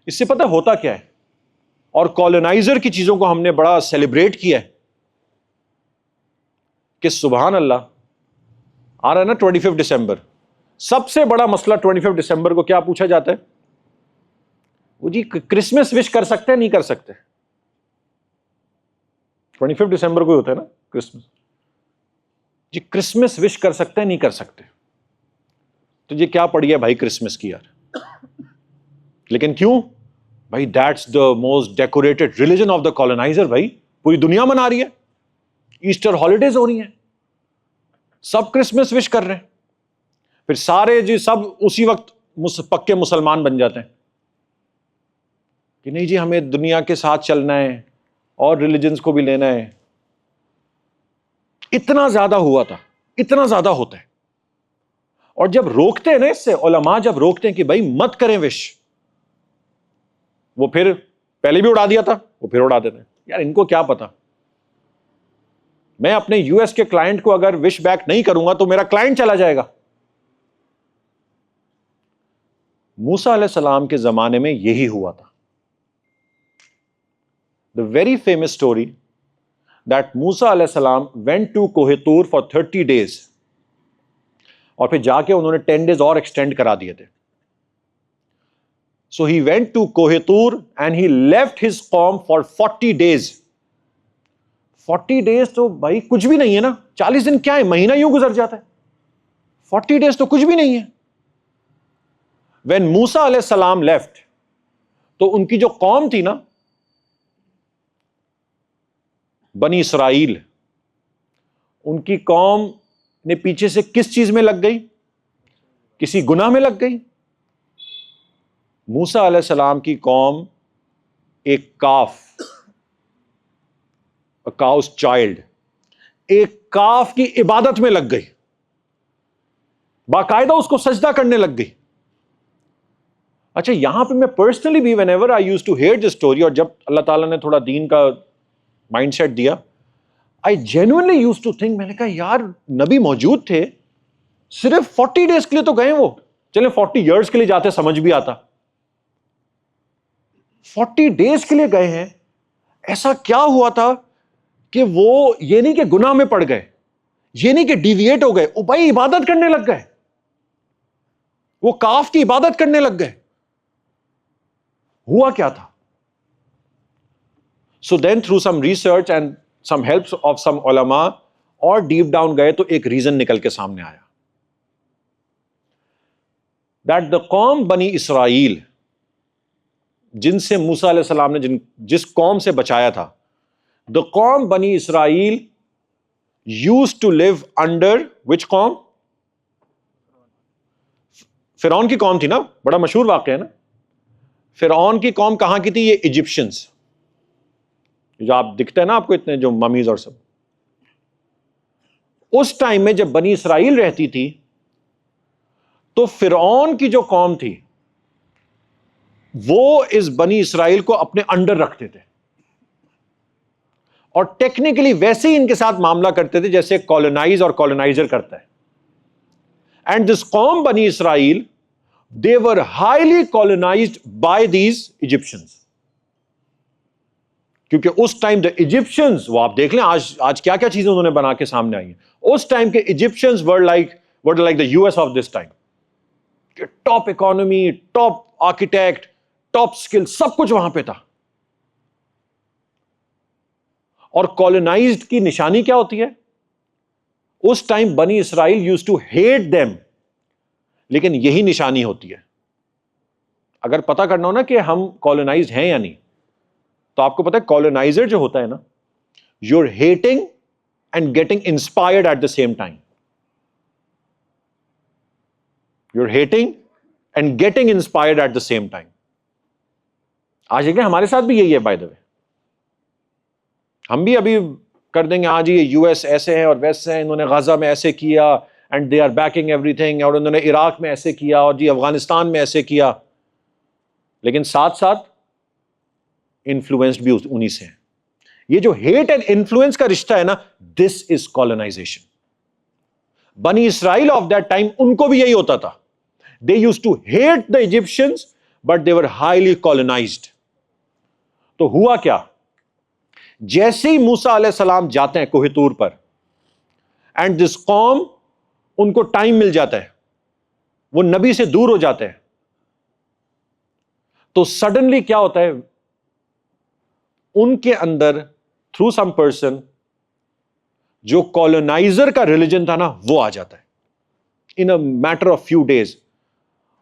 اس سے پتہ ہوتا کیا ہے؟ اور کالونائزر کی چیزوں کو ہم نے بڑا سیلیبریٹ کیا ہے کہ سبحان اللہ آ رہا ہے نا 25 دسمبر. سب سے بڑا مسئلہ 25 دسمبر کو کیا پوچھا جاتا ہے؟ وہ جی کرسمس وش کر سکتے ہیں نہیں کر سکتے؟ 25 دسمبر کو ہی ہوتا ہے نا کرسمس. جی کرسمس وش کر سکتے ہیں نہیں کر سکتے؟ تو یہ کیا پڑی ہے بھائی کرسمس کی یار؟ لیکن کیوں بھائی؟ That's the most decorated religion of the coloniser. بھائی پوری دنیا منا رہی ہے، ایسٹر ہالیڈیز ہو رہی ہیں، سب کرسمس وش کر رہے ہیں. پھر سارے جی سب اسی وقت پکے مسلمان بن جاتے ہیں کہ نہیں جی ہمیں دنیا کے ساتھ چلنا ہے اور ریلیجنز کو بھی لینا ہے. اتنا زیادہ ہوا تھا، اتنا زیادہ ہوتا ہے. اور جب روکتے ہیں نا اس سے، علماء جب روکتے ہیں کہ بھائی مت کریں وش، وہ پھر پہلے بھی اڑا دیا تھا، وہ پھر اڑا دیتے ہیں. یار ان کو کیا پتا، میں اپنے یو ایس کے کلائنٹ کو اگر وش بیک نہیں کروں گا تو میرا کلائنٹ چلا جائے گا. موسیٰ علیہ السلام کے زمانے میں یہی ہوا تھا. The very famous story that موسیٰ علیہ السلام went to کوہ طور for 30 days اور پھر جا کے انہوں نے 10 days اور ایکسٹینڈ کرا دیے تھے. So he went to کوہ طور and he left his قوم for 40 days. 40 days تو بھائی کچھ بھی نہیں ہے نا. 40 دن کیا ہے، مہینہ یوں گزر جاتا ہے. 40 days تو کچھ بھی نہیں ہے. When موسیٰ علیہ السلام left تو ان کی جو قوم تھی نا بنی اسرائیل، ان کی قوم نے پیچھے سے کس چیز میں لگ گئی؟ کسی گناہ میں لگ گئی. موسیٰ علیہ السلام کی قوم ایک کاف، a cow's child، ایک کاف کی عبادت میں لگ گئی, باقاعدہ اس کو سجدہ کرنے لگ گئی. اچھا یہاں پہ میں پرسنلی بھی whenever I used to hear this story, اور جب اللہ تعالیٰ نے تھوڑا دین کا مائنڈ سیٹ دیا, I genuinely used to think, میں نے کہا یار نبی موجود تھے, صرف 40 days کے لیے تو گئے وہ, چلیں 40 years کے لیے جاتے سمجھ بھی آتا, 40 days کے لیے گئے ہیں, ایسا کیا ہوا تھا کہ وہ یہ نہیں کہ گناہ میں پڑ گئے, یہ نہیں کہ ڈیویٹ ہو گئے, وہ بھائی عبادت کرنے لگ گئے, وہ کاف کی عبادت کرنے لگ گئے. ہوا کیا تھا؟ So then through some research and some helps of some علماء اور ڈیپ ڈاؤن گئے تو ایک ریزن نکل کے سامنے آیا, that the قوم بنی اسرائیل جن سے موسیٰ علیہ السلام نے جس قوم سے بچایا تھا, the قوم بنی اسرائیل used to live under which قوم؟ فرعون کی قوم تھی نا, بڑا مشہور واقعہ ہے نا. فرعون کی قوم کہاں کی تھی؟ یہ ایجپشنز, جو آپ دکھتے ہیں نا آپ کو اتنے جو ممیز اور سب. اس ٹائم میں جب بنی اسرائیل رہتی تھی تو فرعون کی جو قوم تھی وہ اس بنی اسرائیل کو اپنے انڈر رکھتے تھے, اور ٹیکنیکلی ویسے ہی ان کے ساتھ معاملہ کرتے تھے جیسے کالونائز اور کالونائزر کرتا ہے. اینڈ دس قوم بنی اسرائیل, they were highly colonized by these Egyptians. کیونکہ اس ٹائم دا ایجپشنز, وہ آپ دیکھ لیں آج کیا کیا چیزیں انہوں نے بنا کے سامنے آئی ہیں. اس ٹائم کے Egyptians were like the US of this time. Top economy, top architect, top skill, سب کچھ وہاں پہ تھا. اور کالونائزڈ کی نشانی کیا ہوتی ہے؟ اس ٹائم بنی اسرائیل used to hate them, لیکن یہی نشانی ہوتی ہے. اگر پتا کرنا ہو نا کہ ہم کالونائزڈ ہیں یا نہیں, تو آپ کو پتا ہے کالونائزر جو ہوتا ہے نا, you're hating and getting inspired at the same time. You're hating and getting inspired at the same time. آج دیکھیں ہمارے ساتھ بھی یہی ہے بائی دا وے. ہم بھی ابھی کر دیں گے ہاں جی یہ یو ایس ایسے ہیں اور ویسے ہیں, انہوں نے غزہ میں ایسے کیا اینڈ دے آر بیکنگ ایوری تھنگ, اور انہوں نے عراق میں ایسے کیا اور جی افغانستان میں ایسے کیا, لیکن ساتھ ساتھ انفلوئنسڈ بھی انہی سے ہیں. یہ جو ہیٹ اینڈ انفلوئنس کا رشتہ ہے نا, دس از کالونائزیشن. بنی اسرائیل آف دیٹ ٹائم ان کو بھی یہی ہوتا تھا. They use to hate the Egyptians but they were highly colonised. تو ہوا کیا؟ جیسے ہی موسیٰ علیہ السلام جاتے ہیں کوہ طور پر, اینڈ دس قوم, ان کو ٹائم مل جاتا ہے, وہ نبی سے دور ہو جاتے ہیں, تو سڈنلی کیا ہوتا ہے, ان کے اندر تھرو سم پرسن جو کالونائزر کا ریلیجن تھا نا وہ آ جاتا ہے in a matter of few days.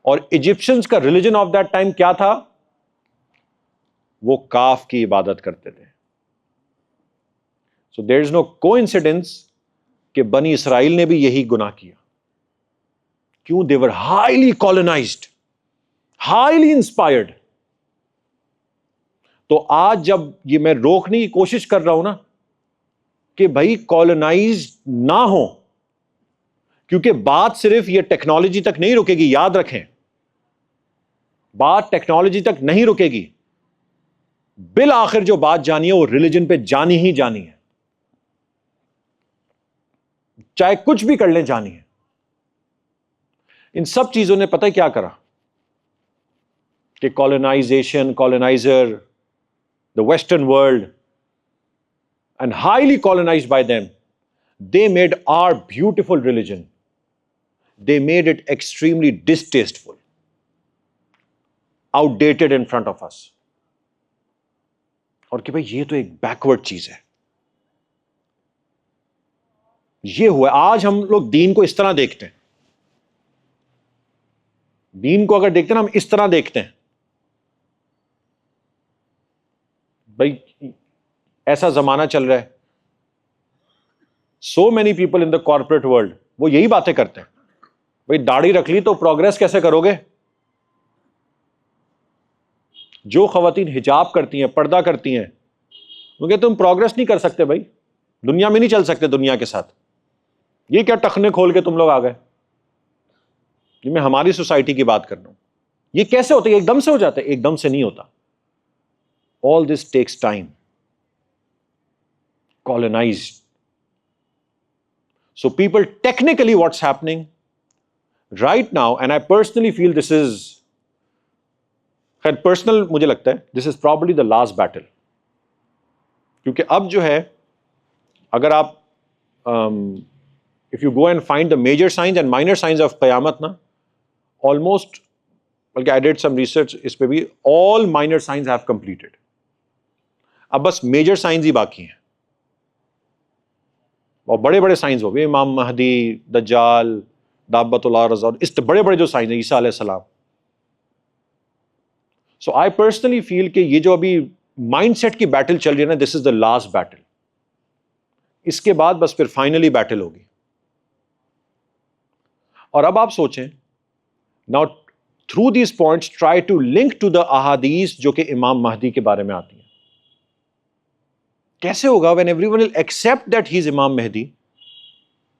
اور ایجپشنز کا ریلیجن آف دیٹ ٹائم کیا تھا؟ وہ کاف کی عبادت کرتے تھے. سو دیر از نو کو انسیڈنس کہ بنی اسرائیل نے بھی یہی گناہ کیا. کیوں؟ دے were highly colonised, highly inspired. تو آج جب یہ میں روکنے کی کوشش کر رہا ہوں نا کہ بھائی کالونائز نہ ہو, کیونکہ بات صرف یہ ٹیکنالوجی تک نہیں رکے گی, یاد رکھیں بات ٹیکنالوجی تک نہیں رکے گی, بالآخر جو بات جانی ہے وہ ریلیجن پہ جانی ہی جانی ہے, چاہے کچھ بھی کر لیں جانی ہے. ان سب چیزوں نے پتہ کیا کرا کہ colonization, colonizer, the Western world, and highly colonized by them, they made our beautiful religion, they made it extremely distasteful, outdated in front of us. اور کہ بھئی یہ تو ایک بیکورڈ چیز ہے. یہ ہوا آج ہم لوگ دین کو اس طرح دیکھتے ہیں, دین کو اگر دیکھتے ہیں نا ہم اس طرح دیکھتے ہیں, بھائی ایسا زمانہ چل رہا ہے. So many people in the corporate world وہ یہی باتیں کرتے ہیں, بھائی داڑھی رکھ لی تو پروگرس کیسے کرو گے؟ جو خواتین حجاب کرتی ہیں, پردہ کرتی ہیں, وہ کہتے تم پروگرس نہیں کر سکتے بھائی, دنیا میں نہیں چل سکتے دنیا کے ساتھ. یہ کیا ٹخنے کھول کے تم لوگ آ گئے؟ یہ میں ہماری سوسائٹی کی بات کر رہا ہوں. یہ کیسے ہوتا ہے؟ ایک دم سے ہو جاتا ہے؟ ایک دم سے نہیں ہوتا. All this takes time. Colonized. So people, technically what's happening right now, and I personally feel this is, personal مجھے لگتا ہے this is probably the last battle. کیونکہ اب جو ہے اگر آپ if you go and find the major signs and minor signs of قیامت نا, almost, بلکہ I did some research اس پہ بھی, all minor signs have completed. اب بس میجر سائنز ہی باقی ہیں, اور بڑے بڑے سائنز ہو گئے, امام مہدی, دجال, دابت الارض, اور اس بڑے بڑے جو سائنز ہیں, عیسیٰ علیہ السلام. سو آئی پرسنلی فیل کہ یہ جو ابھی مائنڈ سیٹ کی بیٹل چل رہی ہے نا, this is the last battle. اس کے بعد بس پھر فائنلی بیٹل ہوگی. اور اب آپ سوچیں, now through these points try to link to the احادیث جو کہ امام مہدی کے بارے میں آتی ہیں. کیسے ہوگا when everyone will accept that he is امام مہدی,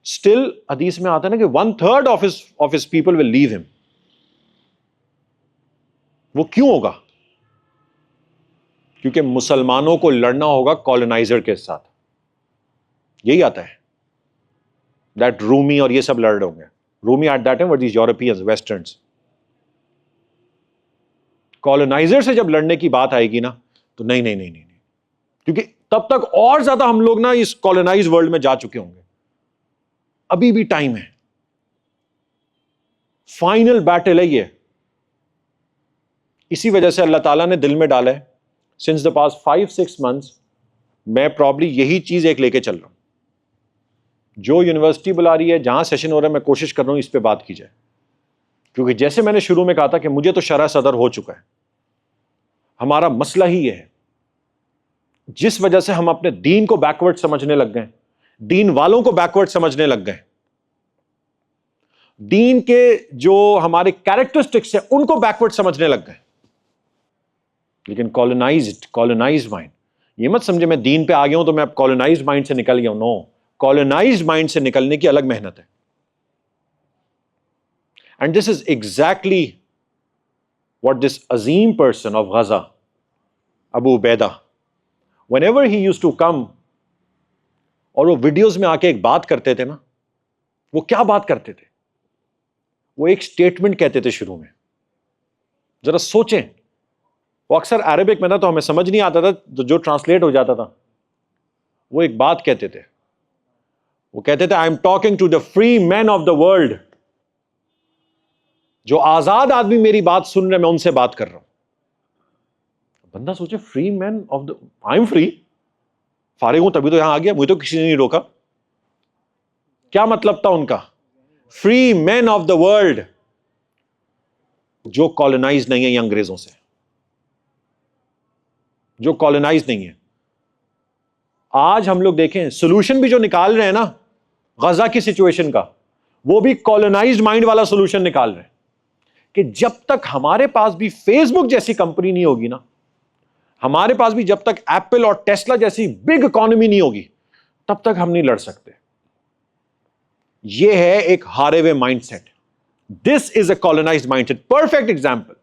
still حدیث میں آتا ہے نا کہ 1/3 of his people will leave him. وہ کیوں ہوگا؟ کیونکہ مسلمانوں کو لڑنا ہوگا کالونائزر کے ساتھ. یہی آتا ہے that رومی اور یہ سب لڑ رہے ہوں گے. رومی at that time were these Europeans, Westerns. Coloniser سے جب لڑنے کی بات آئے گی نا, تو نہیں, کیونکہ تب تک اور زیادہ ہم لوگ نا اس کالونائز ورلڈ میں جا چکے ہوں گے. ابھی بھی ٹائم ہے. فائنل بیٹل ہے یہ. اسی وجہ سے اللہ تعالیٰ نے دل میں ڈالا ہے, سنس دا پاسٹ 5-6 months میں پرابلی یہی چیز ایک لے کے چل رہا ہوں. جو یونیورسٹی بلا رہی ہے, جہاں سیشن ہو رہا ہے, میں کوشش کر رہا ہوں اس پہ بات کی جائے. کیونکہ جیسے میں نے شروع میں کہا تھا کہ مجھے تو شرح صدر ہو چکا ہے. ہمارا مسئلہ ہی یہ ہے, جس وجہ سے ہم اپنے دین کو بیکورڈ سمجھنے لگ گئے, دین والوں کو بیکورڈ سمجھنے لگ گئے, دین کے جو ہمارے کیریکٹرسٹکس ہیں ان کو بیکورڈ سمجھنے لگ گئے. لیکن کالونائزڈ مائنڈ, یہ مت سمجھے میں دین پہ آ گیا ہوں تو میں اب کالونائزڈ مائنڈ سے نکل گیا ہوں. نو, کالونائزڈ مائنڈ سے نکلنے کی الگ محنت ہے. And this is exactly what this عظیم person of Gaza, Abu Ubaidah, whenever he used to come, اور وہ ویڈیوز میں آ کے ایک بات کرتے تھے نا, وہ کیا بات کرتے تھے؟ وہ ایک سٹیٹمنٹ کہتے تھے شروع میں. ذرا سوچیں, وہ اکثر عربک میں نا تو ہمیں سمجھ نہیں آتا تھا, جو ٹرانسلیٹ ہو جاتا تھا. وہ ایک بات کہتے تھے, وہ کہتے تھے, I am talking to the free men of the world. جو آزاد آدمی میری بات سن رہے, میں ان سے بات کر رہا ہوں. بندہ سوچے, free man of the, I am free, فارغ ہوں تبھی تو یہاں آ گیا, مجھے تو کسی نے نہیں روکا. کیا مطلب تھا ان کا؟ Free man of the world, جو کالونائز نہیں ہے یہ انگریزوں سے, جو کالونائز نہیں ہے. آج ہم لوگ دیکھیں سولوشن بھی جو نکال رہے ہیں نا غزہ کی سچویشن کا, وہ بھی کالونائزڈ مائنڈ والا سولوشن نکال رہے ہیں کہ جب تک ہمارے پاس بھی فیس بک جیسی کمپنی نہیں ہوگی نا, ہمارے پاس بھی جب تک ایپل اور ٹیسلا جیسی بگ اکانومی نہیں ہوگی, تب تک ہم نہیں لڑ سکتے. یہ ہے ایک ہارے ہوئے mindset. This is a colonised mindset. Perfect example.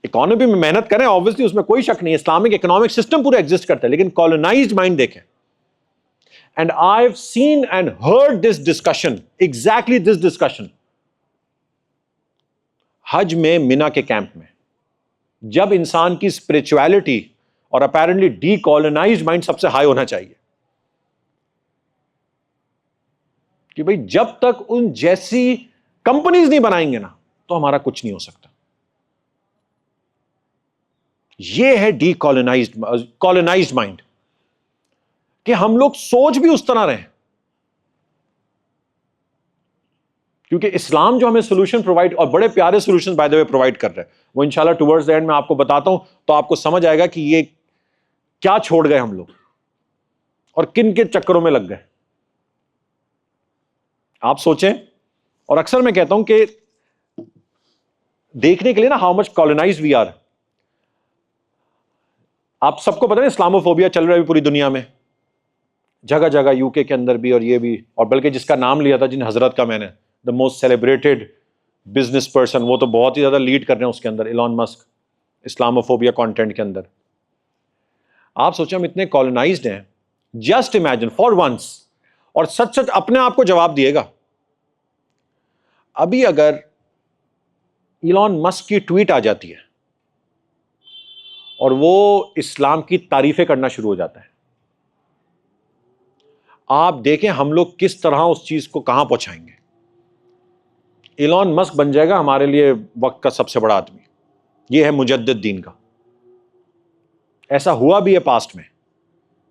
Economy میں محنت کریں, obviously اس میں کوئی شک نہیں, اسلامک اکنامک سسٹم پورا ایگزسٹ کرتا ہے, لیکن کالونائزڈ مائنڈ دیکھیں. And I have seen and heard this discussion, exactly this discussion, حج میں, مینا کے کیمپ میں, جب انسان کی اسپرچویلٹی اور اپیرنٹلی ڈی کالونائزڈ مائنڈ سب سے ہائی ہونا چاہیے کہ بھئی جب تک ان جیسی کمپنیز نہیں بنائیں گے نا تو ہمارا کچھ نہیں ہو سکتا. یہ ہے ڈی کالونائزڈ مائنڈ, کہ ہم لوگ سوچ بھی اس طرح رہیں. کیونکہ اسلام جو ہمیں سولوشن پرووائڈ, اور بڑے پیارے solution by the way provide کر رہے ہیں, وہ انشاءاللہ ٹورڈز دی اینڈ میں آپ کو بتاتا ہوں, تو آپ کو سمجھ آئے گا کہ یہ کیا چھوڑ گئے ہم لوگ اور کن کے چکروں میں لگ گئے. آپ سوچیں. اور اکثر میں کہتا ہوں کہ دیکھنے کے لیے نا how much colonized we are, آپ سب کو پتہ ہے اسلاموفوبیا چل رہا ہے پوری دنیا میں, جگہ جگہ یو کے اندر بھی اور یہ بھی، اور بلکہ جس کا نام لیا تھا جن حضرت کا میں نے، the most celebrated business person, وہ تو بہت ہی زیادہ لیڈ کر رہے ہیں اس کے اندر، ایلون مسک، اسلاموفوبیا کانٹینٹ کے اندر. آپ سوچیں ہم اتنے کالونائزڈ ہیں، جسٹ امیجن فار ونس، اور سچ سچ اپنے آپ کو جواب دیے گا. ابھی اگر ایلون مسک کی ٹویٹ آ جاتی ہے اور وہ اسلام کی تعریفیں کرنا شروع ہو جاتا ہے، آپ دیکھیں ہم لوگ کس طرح اس چیز کو کہاں پہنچائیں گے. ایلون مسک بن جائے گا ہمارے لیے وقت کا سب سے بڑا آدمی. یہ ہے مجدد دین کا. ایسا ہوا بھی ہے پاسٹ میں.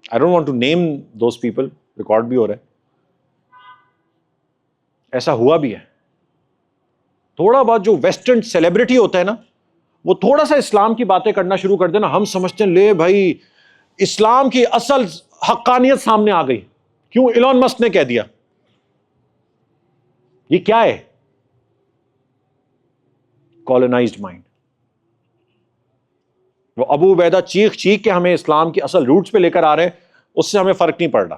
I don't want to name those people, record بھی ہو رہا ہے. ایسا ہوا بھی ہے. تھوڑا بہت جو ویسٹرن سیلیبریٹی ہوتا ہے نا، وہ تھوڑا سا اسلام کی باتیں کرنا شروع کر دینا، ہم سمجھتے ہیں لے بھائی اسلام کی اصل حقانیت سامنے آ گئی. کیوں؟ ایلون مسک نے کہہ دیا. یہ کیا ہے؟ Colonised mind. وہ ابو عبیدہ چیخ چیخ کے ہمیں اسلام کی اصل روٹس پہ لے کر آ رہے ہیں، اس سے ہمیں فرق نہیں پڑ رہا.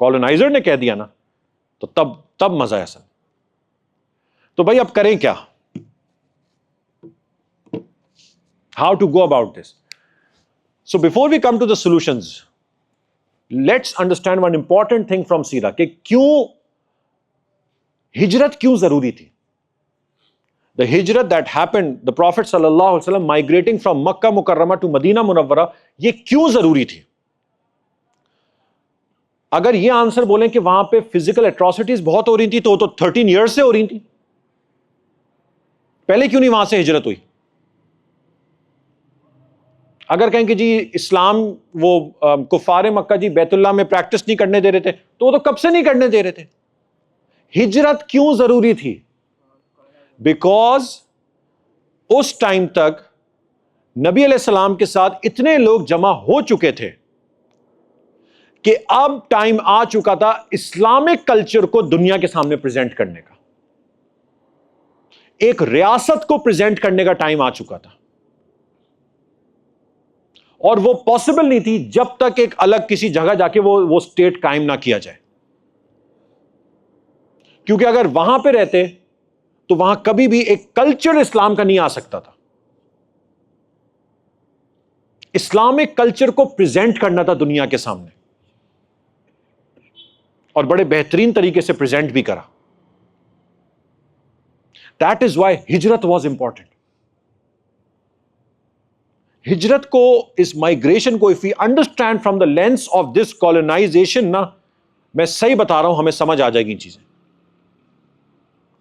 کالونائزر نے کہہ دیا نا، تو تب مزہ ہے اصل. تو بھائی اب کریں کیا؟ How to go about this? So before we come to the solutions, let's understand one important thing from سیرہ، کہ کیوں ہجرت کیوں ضروری تھی. The hijrat that happened, the Prophet sallallahu alaihi wasallam migrating from Makkah Mukarramah to Madinah Munawwara، یہ کیوں ضروری تھی؟ اگر یہ آنسر بولیں کہ وہاں پہ فزیکل ایٹراسٹیز بہت ہو رہی تھی، تو 13 ایئرس سے ہو رہی تھی، پہلے کیوں نہیں وہاں سے ہجرت ہوئی؟ اگر کہیں کہ جی اسلام وہ کفار مکہ جی بیت اللہ میں پریکٹس نہیں کرنے دے رہے تھے، تو وہ تو کب سے نہیں کرنے دے رہے تھے. ہجرت کیوں ضروری تھی؟ بیکاز اس ٹائم تک نبی علیہ السلام کے ساتھ اتنے لوگ جمع ہو چکے تھے کہ اب ٹائم آ چکا تھا اسلامک کلچر کو دنیا کے سامنے پریزنٹ کرنے کا. ایک ریاست کو پریزنٹ کرنے کا ٹائم آ چکا تھا، اور وہ پاسبل نہیں تھی جب تک ایک الگ کسی جگہ جا کے وہ اسٹیٹ قائم نہ کیا جائے. کیونکہ اگر وہاں پہ رہتے تو وہاں کبھی بھی ایک کلچر اسلام کا نہیں آ سکتا تھا. اسلامک کلچر کو پریزنٹ کرنا تھا دنیا کے سامنے، اور بڑے بہترین طریقے سے پریزنٹ بھی کرا. That is why ہجرت واز امپورٹنٹ. ہجرت کو، اس مائگریشن کو، if we understand from the lens of this colonization نا، میں صحیح بتا رہا ہوں، ہمیں سمجھ آ جائے گی ان چیزیں،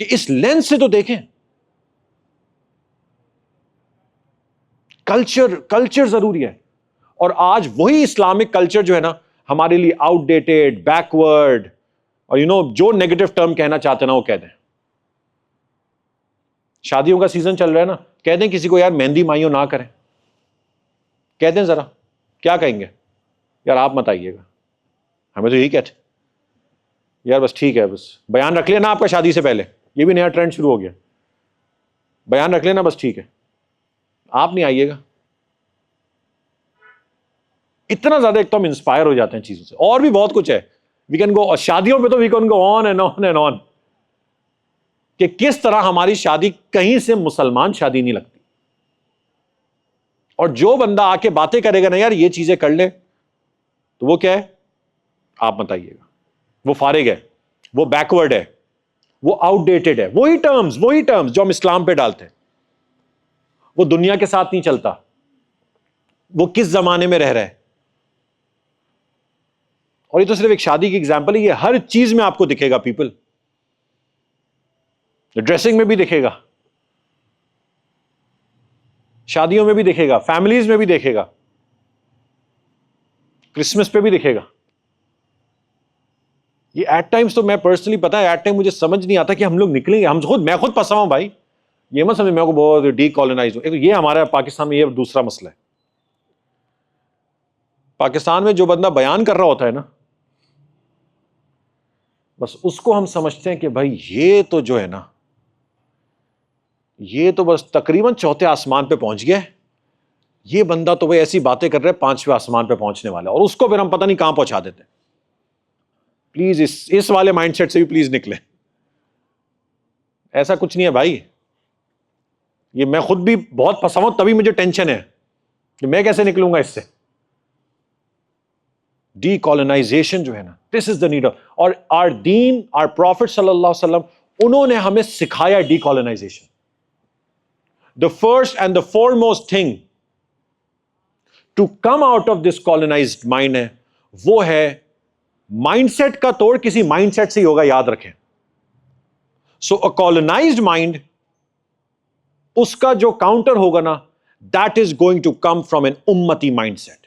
کہ اس لینس سے تو دیکھیں کلچر ضروری ہے. اور آج وہی اسلامک کلچر جو ہے نا ہمارے لیے آؤٹ ڈیٹڈ، بیکورڈ، اور جو نیگیٹو ٹرم کہنا چاہتے ہیں نا وہ کہہ دیں. شادیوں کا سیزن چل رہا ہے نا، کہہ دیں کسی کو یار مہندی مائیوں نہ کریں، کہہ دیں ذرا، کیا کہیں گے؟ یار آپ مت آئیے گا. ہمیں تو یہی کہتے یار بس ٹھیک ہے، بس بیان رکھ لینا آپ کا شادی سے پہلے. یہ بھی نیا ٹرینڈ شروع ہو گیا، بیان رکھ لینا بس ٹھیک ہے، آپ نہیں آئیے گا. اتنا زیادہ ایک تو ہم انسپائر ہو جاتے ہیں چیزوں سے. اور بھی بہت کچھ ہے، وی کین گو، شادیوں پہ تو we can go on and on and on, کہ کس طرح ہماری شادی کہیں سے مسلمان شادی نہیں لگتی. اور جو بندہ آ کے باتیں کرے گا نا یار یہ چیزیں کر لے، تو وہ کیا ہے؟ آپ مت آئیے گا، وہ فارغ ہے، وہ بیکورڈ ہے، وہ آؤٹ ڈیٹڈ ہے. وہی ٹرمز جو ہم اسلام پہ ڈالتے ہیں، وہ دنیا کے ساتھ نہیں چلتا. وہ کس زمانے میں رہ رہا ہے. اور یہ تو صرف ایک شادی کی ایگزامپل ہے، یہ ہر چیز میں آپ کو دکھے گا. پیپل ڈریسنگ میں بھی دکھے گا، شادیوں میں بھی دکھے گا، فیملیز میں بھی دیکھے گا، کرسمس پہ بھی دکھے گا. یہ ایٹ ٹائمز تو میں پرسنلی پتا ہے ایٹ ٹائم مجھے سمجھ نہیں آتا کہ ہم لوگ نکلیں گے. میں خود پھنسا ہوں بھائی، یہ مت سمجھ میں کو بہت ڈی کالونائز ہوں. یہ ہمارا پاکستان میں یہ دوسرا مسئلہ ہے. پاکستان میں جو بندہ بیان کر رہا ہوتا ہے نا، بس اس کو ہم سمجھتے ہیں کہ بھائی یہ تو جو ہے نا، یہ تو بس تقریباً چوتھے آسمان پہ پہنچ گیا. یہ بندہ تو وہ ایسی باتیں کر رہے ہیں 5ویں آسمان پہ پہنچنے والا، اور اس کو پھر ہم پتہ نہیں کہاں پہنچا دیتے. پلیز اس والے مائنڈ سیٹ سے بھی پلیز نکلیں. ایسا کچھ نہیں ہے بھائی. یہ میں خود بھی بہت پھنسا ہوں، تبھی مجھے ٹینشن ہے کہ میں کیسے نکلوں گا اس سے. ڈی کالونائزیشن جو ہے نا، دس از دا نیڈ. اور آر دین، آر پروفٹ صلی اللہ علیہ وسلم، انہوں نے ہمیں سکھایا decolonization. The first and the foremost thing to come out of this colonized mindset, وہ ہے مائنڈ سیٹ کا توڑ کسی مائنڈ سیٹ سے ہی ہوگا، یاد رکھیں. سو اے کالونائزڈ مائنڈ، اس کا جو کاؤنٹر ہوگا نا، that is going to come from an امتی مائنڈ سیٹ.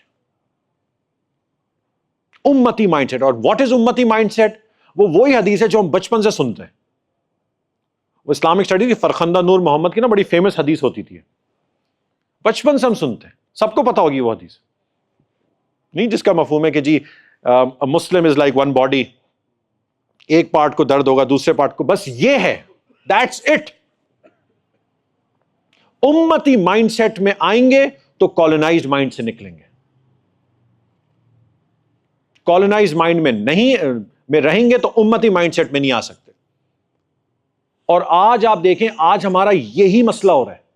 امتی مائنڈ سیٹ. اور واٹ از امتی مائنڈ سیٹ؟ وہ وہی حدیث ہے جو ہم بچپن سے سنتے ہیں. وہ اسلامک اسٹڈی کی فرخندہ نور محمد کی نا بڑی فیمس حدیث ہوتی تھی، بچپن سے ہم سنتے ہیں، سب کو پتا ہوگی وہ حدیث. نہیں جس کا مفہوم ہے کہ جی مسلم از لائک ون باڈی، ایک پارٹ کو درد ہوگا دوسرے پارٹ کو، بس یہ ہے، دیٹس اٹ. امتی مائنڈ سیٹ میں آئیں گے تو کالونائزڈ مائنڈ سے نکلیں گے. کالونائزڈ مائنڈ میں نہیں میں رہیں گے تو امتی مائنڈ سیٹ میں نہیں آ سکتے. اور آج آپ دیکھیں، آج ہمارا یہی مسئلہ ہو رہا ہے.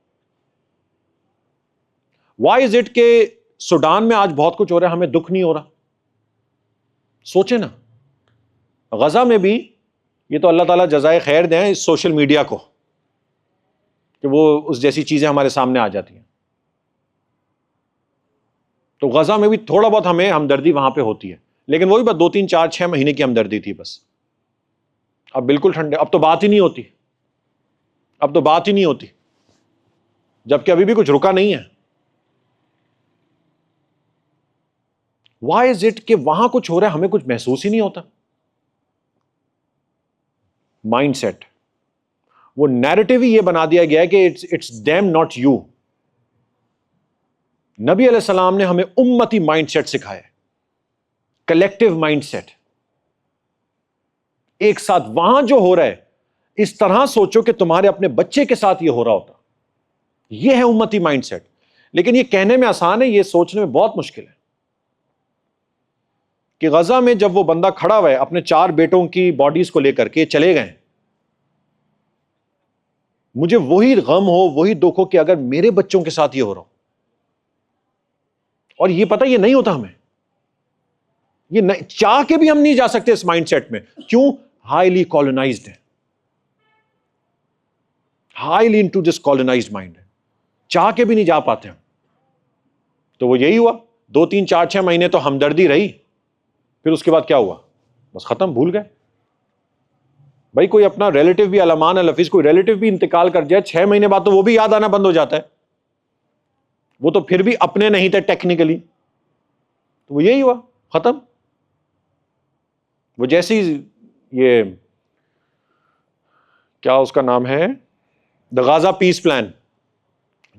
وائی از اٹ کہ سوڈان میں آج بہت کچھ ہو رہا ہے، ہمیں دکھ نہیں ہو رہا؟ سوچیں نا. غزہ میں بھی، یہ تو اللہ تعالیٰ جزائے خیر دیں اس سوشل میڈیا کو کہ وہ اس جیسی چیزیں ہمارے سامنے آ جاتی ہیں. تو غزہ میں بھی تھوڑا بہت ہمیں ہمدردی وہاں پہ ہوتی ہے، لیکن وہی بس 2 3 4 6 مہینے کی ہمدردی تھی بس. اب بالکل ٹھنڈے، اب تو بات ہی نہیں ہوتی، اب تو بات ہی نہیں ہوتی، جبکہ ابھی بھی کچھ رکا نہیں ہے. وائی از اٹ کہ وہاں کچھ ہو رہا ہے ہمیں کچھ محسوس ہی نہیں ہوتا؟ مائنڈ سیٹ، وہ نیریٹو ہی یہ بنا دیا گیا ہے کہ اٹس ڈیم ناٹ یو. نبی علیہ السلام نے ہمیں امتی مائنڈ سیٹ سکھایا، کلیکٹو مائنڈ سیٹ. ایک ساتھ وہاں جو ہو رہا ہے اس طرح سوچو کہ تمہارے اپنے بچے کے ساتھ یہ ہو رہا ہوتا. یہ ہے امتی مائنڈ سیٹ. لیکن یہ کہنے میں آسان ہے، یہ سوچنے میں بہت مشکل ہے. کہ غزہ میں جب وہ بندہ کھڑا ہوا ہے اپنے 4 بیٹوں کی باڈیز کو لے کر کے چلے گئے، مجھے وہی غم ہو، وہی دکھ ہو کہ اگر میرے بچوں کے ساتھ یہ ہو رہا ہو. اور یہ پتہ یہ نہیں ہوتا ہمیں، یہ چاہ کے بھی ہم نہیں جا سکتے اس مائنڈ سیٹ میں. کیوں؟ ہائیلی کالونائزڈ ہے، highly into this colonized mind ہے، چاہ کے بھی نہیں جا پاتے ہم. تو وہ یہی ہوا، 2 3 4 6 مہینے تو ہمدردی رہی، پھر اس کے بعد کیا ہوا؟ بس ختم، بھول گئے. بھائی کوئی اپنا ریلیٹو بھی، علمان الحفیظ، کوئی ریلیٹو بھی انتقال کر جائے 6 مہینے بعد تو وہ بھی یاد آنا بند ہو جاتا ہے. وہ تو پھر بھی اپنے نہیں تھے ٹیکنیکلی. تو وہ یہی ہوا، ختم. وہ جیسی یہ کیا اس کا نام ہے، دا غازہ پیس پلان،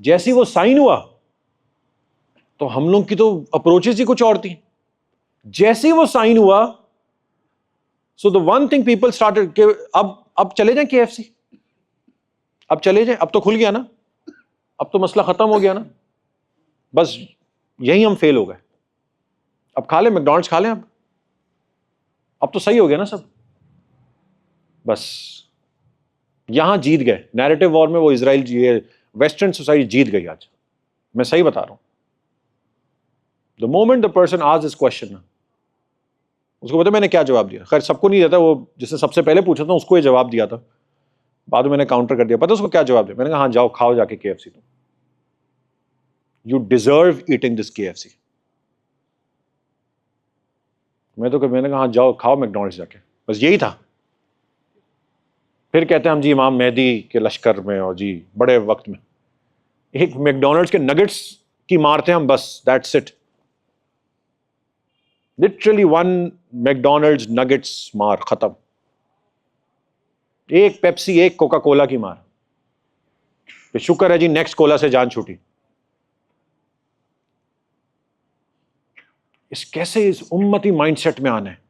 جیسی وہ سائن ہوا تو ہم لوگ کی تو اپروچز ہی کچھ اور تھی. جیسی وہ سائن ہوا، so the one thing people started کہ اب چلے جائیں KFC، اب چلے جائیں، اب تو کھل گیا نا، اب تو مسئلہ ختم ہو گیا نا، بس یہی ہم فیل ہو گئے. اب کھا لیں میکڈونلڈس، کھا لیں اب تو صحیح ہو گیا نا سب. بس یہاں جیت گئے نیریٹو وار میں. وہ اسرائیل ویسٹرن سوسائٹی جیت گئی آج، میں صحیح بتا رہا ہوں. The moment the person asks this question, اس کو پتا میں نے کیا جواب دیا. خیر سب کو نہیں دیتا، وہ جس نے سب سے پہلے پوچھا تھا اس کو یہ جواب دیا تھا، بعد میں نے کاؤنٹر کر دیا. پتا اس کو کیا جواب دیا؟ میں نے کہا ہاں جاؤ کھاؤ جا کے KFC، تو you deserve eating this KFC. میں نے کہا ہاں جاؤ کھاؤ میکڈونلڈس جا کے، بس یہی تھا. پھر کہتے ہیں ہم جی امام مہدی کے لشکر میں، اور جی بڑے وقت میں ایک میکڈونلڈس کے نگٹس کی مارتے ہیں ہم، بس that's it. Literally 1 McDonald's nuggets مار، ختم. ایک پیپسی، ایک کوکا کولا کی مار، کہ شکر ہے جی نیکسٹ کولا سے جان چھوٹی. کیسے اس امتی مائنڈ سیٹ میں آنا ہے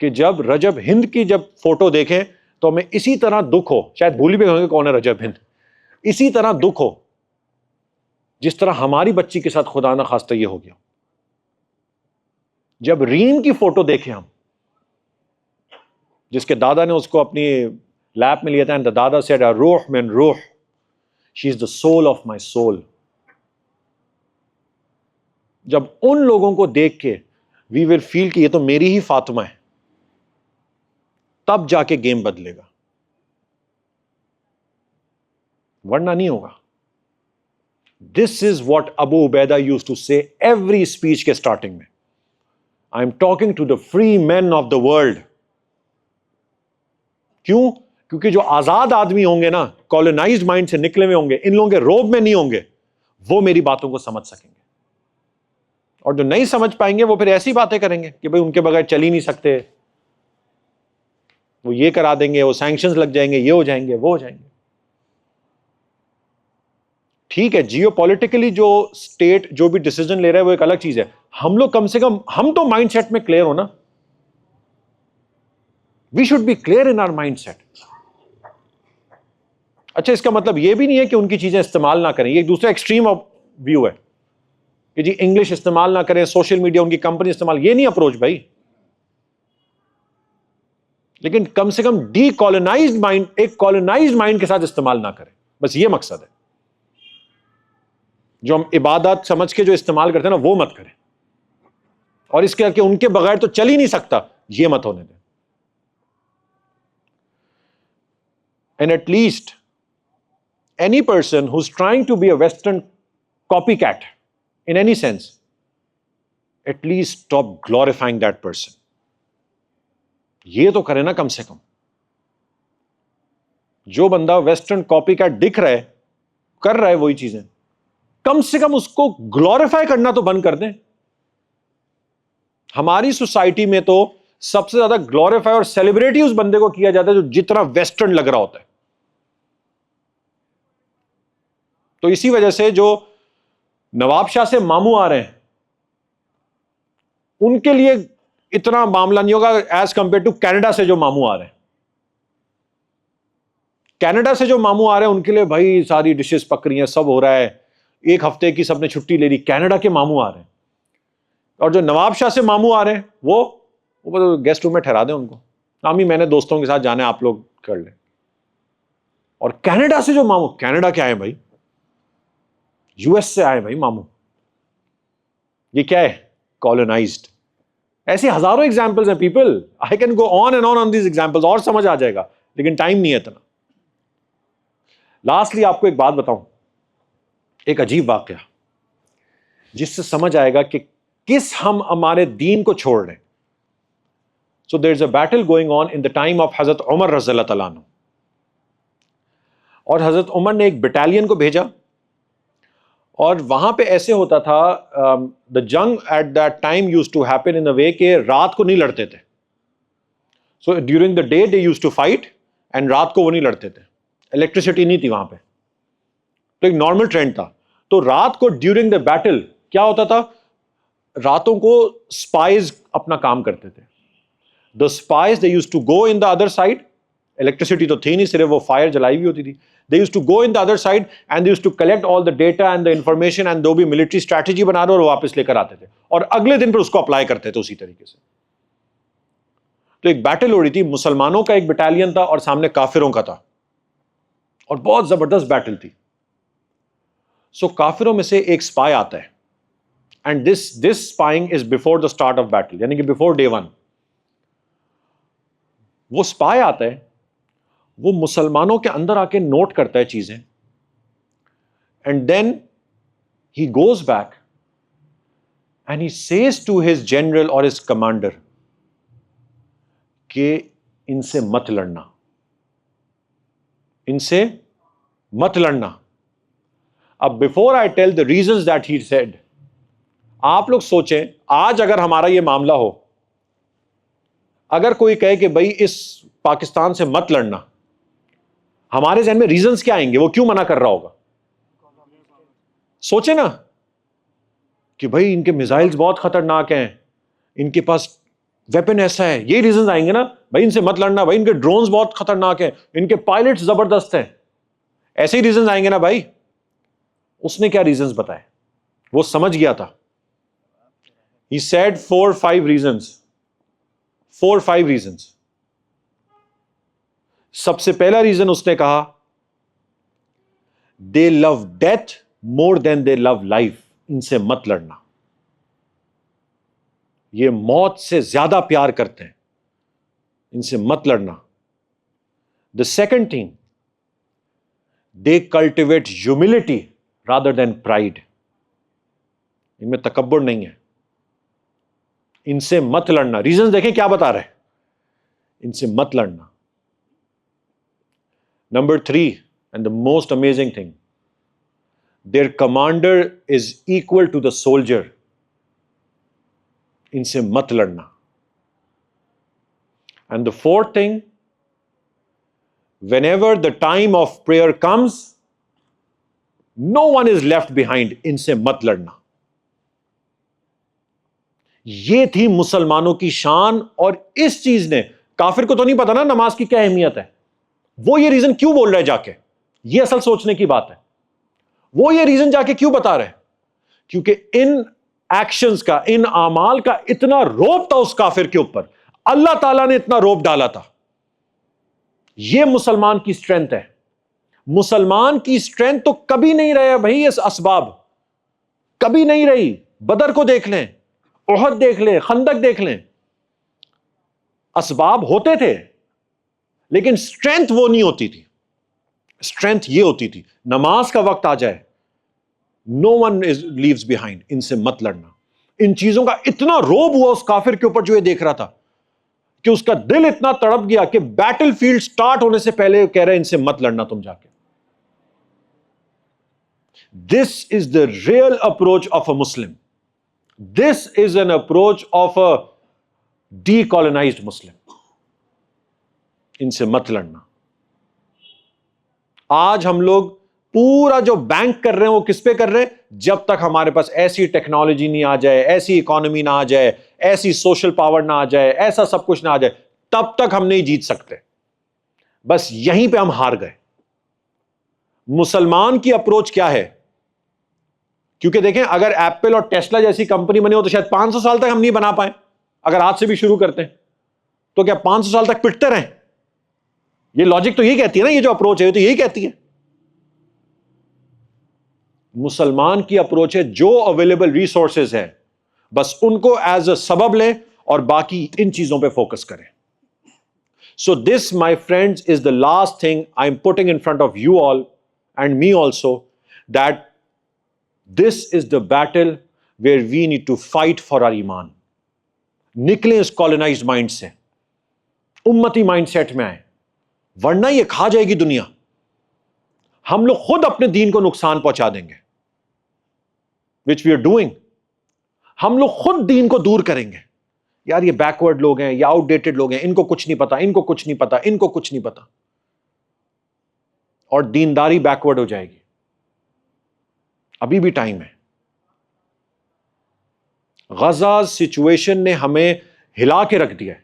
کہ جب رجب ہند کی جب فوٹو دیکھیں تو ہمیں اسی طرح دکھ ہو. شاید بھول بھی گئے کون ہے رجب ہند، اسی طرح دکھ ہو جس طرح ہماری بچی کے ساتھ خدا نہ خواستہ یہ ہو گیا. جب ریم کی فوٹو دیکھیں ہم، جس کے دادا نے اس کو اپنی لیپ میں لیا تھا، and the دادا said روح من روح، she is the soul of my soul. جب ان لوگوں کو دیکھ کے we will feel کہ یہ تو میری ہی فاطمہ ہے، تب جا کے گیم بدلے گا، ورنہ نہیں ہوگا. This is what Abu Ubaidah used to say every speech کے starting میں. I am talking to the free men of the world. کیوں؟ کیونکہ جو آزاد آدمی ہوں گے نا، کالونائزڈ مائنڈ سے نکلے ہوئے ہوں گے، ان لوگوں کے روب میں نہیں ہوں گے، وہ میری باتوں کو سمجھ سکیں گے. اور جو نہیں سمجھ پائیں گے وہ پھر ایسی باتیں کریں گے کہ بھئی ان کے بغیر چل ہی نہیں سکتے، وہ یہ کرا دیں گے، وہ سینکشنز لگ جائیں گے، یہ ہو جائیں گے، وہ ہو جائیں گے. ٹھیک ہے، جیو پولیٹیکلی جو اسٹیٹ جو بھی ڈیسیجن لے رہا ہے وہ ایک الگ چیز ہے. ہم لوگ کم سے کم ہم تو مائنڈ سیٹ میں کلیئر ہو نا. We should be clear in our mindset. اچھا، اس کا مطلب یہ بھی نہیں ہے کہ ان کی چیزیں استعمال نہ کریں. یہ ایک دوسرا ایکسٹریم ویو ہے کہ جی انگلش استعمال نہ کریں، سوشل میڈیا ان کی کمپنی استعمال، یہ نہیں اپروچ بھائی. لیکن کم سے کم ڈی کالونائزڈ مائنڈ، ایک کالونائزڈ مائنڈ کے ساتھ استعمال نہ کریں، بس یہ مقصد ہے. جو ہم عبادات سمجھ کے جو استعمال کرتے ہیں نا، وہ مت کریں. اور اس کے کہ ان کے بغیر تو چل ہی نہیں سکتا، یہ مت ہونے دیں. And at least any person who's trying to be a Western copycat in any sense, at least stop glorifying that person. یہ تو کرے نا کم سے کم. جو بندہ ویسٹرن کاپی کیٹ دکھ رہا ہے، کر رہا ہے وہی چیزیں، کم سے کم اس کو گلوریفائی کرنا تو بند کر دیں. ہماری سوسائٹی میں تو سب سے زیادہ گلوریفائی اور سیلیبریٹی اس بندے کو کیا جاتا ہے جو جتنا ویسٹرن لگ رہا ہوتا ہے. تو اسی وجہ سے جو نواب شاہ سے ماموں آ رہے ہیں ان کے لیے اتنا معاملہ نہیں ہوگا ایز کمپیئر ٹو کینیڈا سے جو ماموں آ رہے ہیں. کینیڈا سے جو ماموں آ رہے ہیں ان کے لیے بھائی ساری ڈشز پک رہی ہیں، سب ہو رہا ہے، ایک ہفتے کی سب نے چھٹی لے لی. کینیڈا کے ماموں آ رہے ہیں. اور جو نواب شاہ سے ماموں آ رہے ہیں وہ گیسٹ روم میں ٹھہرا دیں ان کو، ہی میں نے دوستوں کے ساتھ جانا ہے، آپ لوگ کر لیں. اور کینیڈا سے جو ماموں، کینیڈا کے آئے بھائی، یو ایس سے آئے بھائی ماموں، یہ کیا ہے؟ کالونائزڈ. ایسی ہزاروں ایگزامپلز ہیں people. I can go on and on these examples, اور سمجھ آ جائے گا لیکن ٹائم نہیں ہے اتنا. لاسٹلی آپ کو ایک بات بتاؤں، ایک عجیب واقعہ جس سے سمجھ آئے گا کہ کس ہم ہمارے دین کو چھوڑ رہے ہیں. So there is a battle going on in the time of حضرت عمر رضی اللہ تعالیٰ عنہ. اور حضرت عمر نے ایک بٹالین کو بھیجا، اور وہاں پہ ایسے ہوتا تھا، دا جنگ at that time use to happen in a way کہ رات کو نہیں لڑتے تھے. So during the day they use to fight, and رات کو وہ نہیں لڑتے تھے. الیکٹریسٹی نہیں تھی وہاں پہ، تو ایک نارمل ٹرینڈ تھا. تو رات کو ڈیورنگ دا بیٹل کیا ہوتا تھا، راتوں کو اسپائز اپنا کام کرتے تھے. The spies they use to go in the other side. Electricity تو تھی نہیں، صرف وہ فائر جلائی ہوئی ہوتی تھی. They used to go in the other side and they used to collect all the data and the information and جو بھی military strategy بنا رہے اور واپس لے کر آتے تھے، اور اگلے دن پہ اس کو اپلائی کرتے تھے اسی طریقے سے. تو ایک بیٹل ہو رہی تھی، مسلمانوں کا ایک بٹالین تھا اور سامنے کافروں کا تھا، اور بہت زبردست بیٹل تھی. سو کافروں میں سے ایک اسپائی آتا ہے، and this spying is before the start of battle, یعنی کہ بفور ڈے 1. وہ اسپائی آتا ہے، وہ مسلمانوں کے اندر آ کے نوٹ کرتا ہے چیزیں، and then he goes back and he says to his general اور ہز کمانڈر کہ ان سے مت لڑنا، ان سے مت لڑنا. اب before I tell the reasons that he said, آپ لوگ سوچیں آج اگر ہمارا یہ معاملہ ہو، اگر کوئی کہے کہ بھائی اس پاکستان سے مت لڑنا، ہمارے ذہن میں ریزنز کیا آئیں گے؟ وہ کیوں منع کر رہا ہوگا؟ سوچے نا کہ بھائی ان کے میزائلز بہت خطرناک ہیں، ان کے پاس ویپن ایسا ہے، یہ ریزنز آئیں گے نا. بھائی ان سے مت لڑنا، بھائی ان کے ڈرونز بہت خطرناک ہیں، ان کے پائلٹس زبردست ہیں. ایسے ہی ریزنز آئیں گے نا بھائی. اس نے کیا ریزنز بتائے؟ وہ سمجھ گیا تھا. He said 4-5 reasons. 4-5 reasons. سب سے پہلا ریزن اس نے کہا they love death more than they love life. ان سے مت لڑنا. یہ موت سے زیادہ پیار کرتے ہیں, ان سے مت لڑنا. The second thing, they cultivate humility rather than pride. ان میں تکبر نہیں ہے, ان سے مت لڑنا. ریزنز دیکھیں کیا بتا رہے ہیں, ان سے مت لڑنا. Number 3, and the most amazing thing, their commander is equal to the soldier. ان سے مت لڑنا. And the fourth thing, whenever the time of prayer comes, no one is left behind. ان سے مت لڑنا. یہ تھی مسلمانوں کی شان, اور اس چیز نے, کافر کو تو نہیں پتا نا نماز کی کیا اہمیت ہے, وہ یہ ریزن کیوں بول رہے جا کے, یہ اصل سوچنے کی بات ہے. وہ یہ ریزن جا کے کیوں بتا رہے ہیں؟ کیونکہ ان ایکشنز کا, ان اعمال کا اتنا روب تھا اس کافر کے اوپر, اللہ تعالیٰ نے اتنا روب ڈالا تھا. یہ مسلمان کی اسٹرینتھ ہے. مسلمان کی اسٹرینتھ تو کبھی نہیں رہے بھائی اس اسباب, کبھی نہیں رہی. بدر کو دیکھ لیں, احد دیکھ لیں, خندق دیکھ لیں. اسباب ہوتے تھے لیکن اسٹرینتھ وہ نہیں ہوتی تھی. اسٹرینتھ یہ ہوتی تھی, نماز کا وقت آ جائے, نو ون لیوز بیہائنڈ. ان سے مت لڑنا. ان چیزوں کا اتنا روب ہوا اس کافر کے اوپر جو یہ دیکھ رہا تھا کہ اس کا دل اتنا تڑپ گیا کہ بیٹل فیلڈ سٹارٹ ہونے سے پہلے کہہ رہے ان سے مت لڑنا تم جا کے. This is the real approach of a Muslim. This is an approach of a decolonized Muslim. ان سے مت لڑنا. آج ہم لوگ پورا جو بینک کر رہے ہیں وہ کس پہ کر رہے ہیں؟ جب تک ہمارے پاس ایسی ٹیکنالوجی نہیں آ جائے, ایسی اکانومی نہ آ جائے, ایسی سوشل پاور نہ آ جائے, ایسا سب کچھ نہ آ جائے, تب تک ہم نہیں جیت سکتے. بس یہیں پہ ہم ہار گئے. مسلمان کی اپروچ کیا ہے؟ کیونکہ دیکھیں اگر ایپل اور ٹیسلا جیسی کمپنی بنی ہو تو شاید 500 سال تک ہم نہیں بنا پائیں. اگر آج سے بھی شروع کرتے ہیں تو کیا 500 سال تک پٹتے رہیں؟ یہ لاجک تو یہی کہتی ہے نا, یہ جو اپروچ ہے تو یہی کہتی ہے. مسلمان کی اپروچ ہے جو اویلیبل ریسورسز ہیں بس ان کو ایز اے سبب لیں اور باقی ان چیزوں پہ فوکس کریں. So this my friends is the last thing I am putting in front of you all and me also, that this is the battle where we need to fight for our ایمان. نکلیں اس colonised mind سے, امتی mindset میں آئیں, ورنہ یہ کھا جائے گی دنیا. ہم لوگ خود اپنے دین کو نقصان پہنچا دیں گے, which we are doing. ہم لوگ خود دین کو دور کریں گے. یار یہ بیکورڈ لوگ ہیں, یہ آؤٹ ڈیٹڈ لوگ ہیں, ان کو کچھ نہیں پتا, ان کو کچھ نہیں پتا, ان کو کچھ نہیں پتا, اور دینداری بیکورڈ ہو جائے گی. ابھی بھی ٹائم ہے. غزہ سچویشن نے ہمیں ہلا کے رکھ دیا ہے.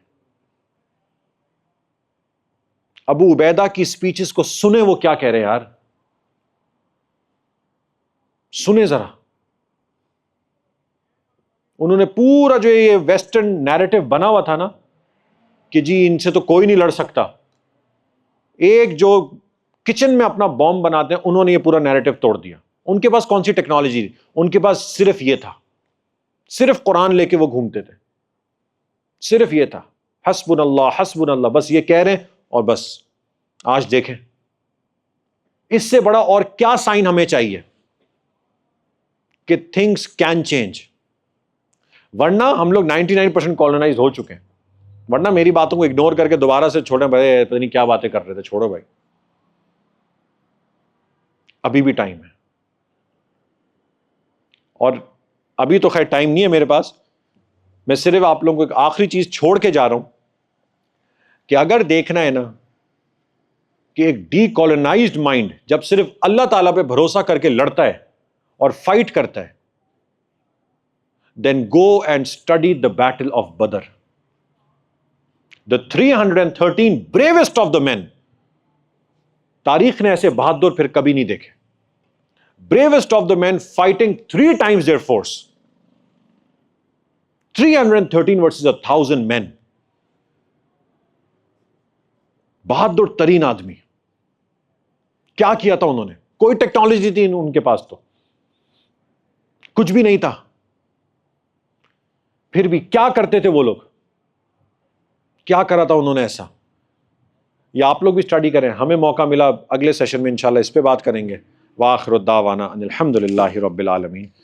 ابو عبیدہ کی سپیچز کو سنیں, وہ کیا کہہ رہے ہیں یار, سنیں ذرا. انہوں نے پورا جو یہ ویسٹرن نیریٹو بنا ہوا تھا نا کہ جی ان سے تو کوئی نہیں لڑ سکتا, ایک جو کچن میں اپنا بوم بناتے ہیں انہوں نے یہ پورا نیریٹو توڑ دیا. ان کے پاس کون سی ٹیکنالوجی؟ ان کے پاس صرف یہ تھا, صرف قرآن لے کے وہ گھومتے تھے, صرف یہ تھا, حسبنا اللہ حسبنا اللہ, بس یہ کہہ رہے ہیں. اور بس آج دیکھیں اس سے بڑا اور کیا سائن ہمیں چاہیے کہ تھنگس کین چینج. ورنہ ہم لوگ 99% کالونائز ہو چکے ہیں. ورنہ میری باتوں کو اگنور کر کے دوبارہ سے چھوڑیں, بھائی پتہ نہیں کیا باتیں کر رہے تھے, چھوڑو بھائی, ابھی بھی ٹائم ہے. اور ابھی تو خیر ٹائم نہیں ہے میرے پاس, میں صرف آپ لوگوں کو ایک آخری چیز چھوڑ کے جا رہا ہوں کہ اگر دیکھنا ہے نا کہ ایک ڈی کالونائزڈ مائنڈ جب صرف اللہ تعالیٰ پہ بھروسہ کر کے لڑتا ہے اور فائٹ کرتا ہے, then go and study the battle of Badr. The 313 bravest of the men, تاریخ نے ایسے بہادر پھر کبھی نہیں دیکھے. Bravest of the men fighting 3 times their force. 313 versus 1,000 men. بہادر ترین آدمی. کیا کیا تھا انہوں نے؟ کوئی ٹیکنالوجی تھی ان کے پاس تو کچھ بھی نہیں تھا. پھر بھی کیا کرتے تھے وہ لوگ؟ کیا کرا تھا انہوں نے ایسا؟ یا آپ لوگ بھی اسٹڈی کریں. ہمیں موقع ملا اگلے سیشن میں انشاءاللہ اس پہ بات کریں گے. وآخر الدعوانا ان الحمد للہ رب العالمین.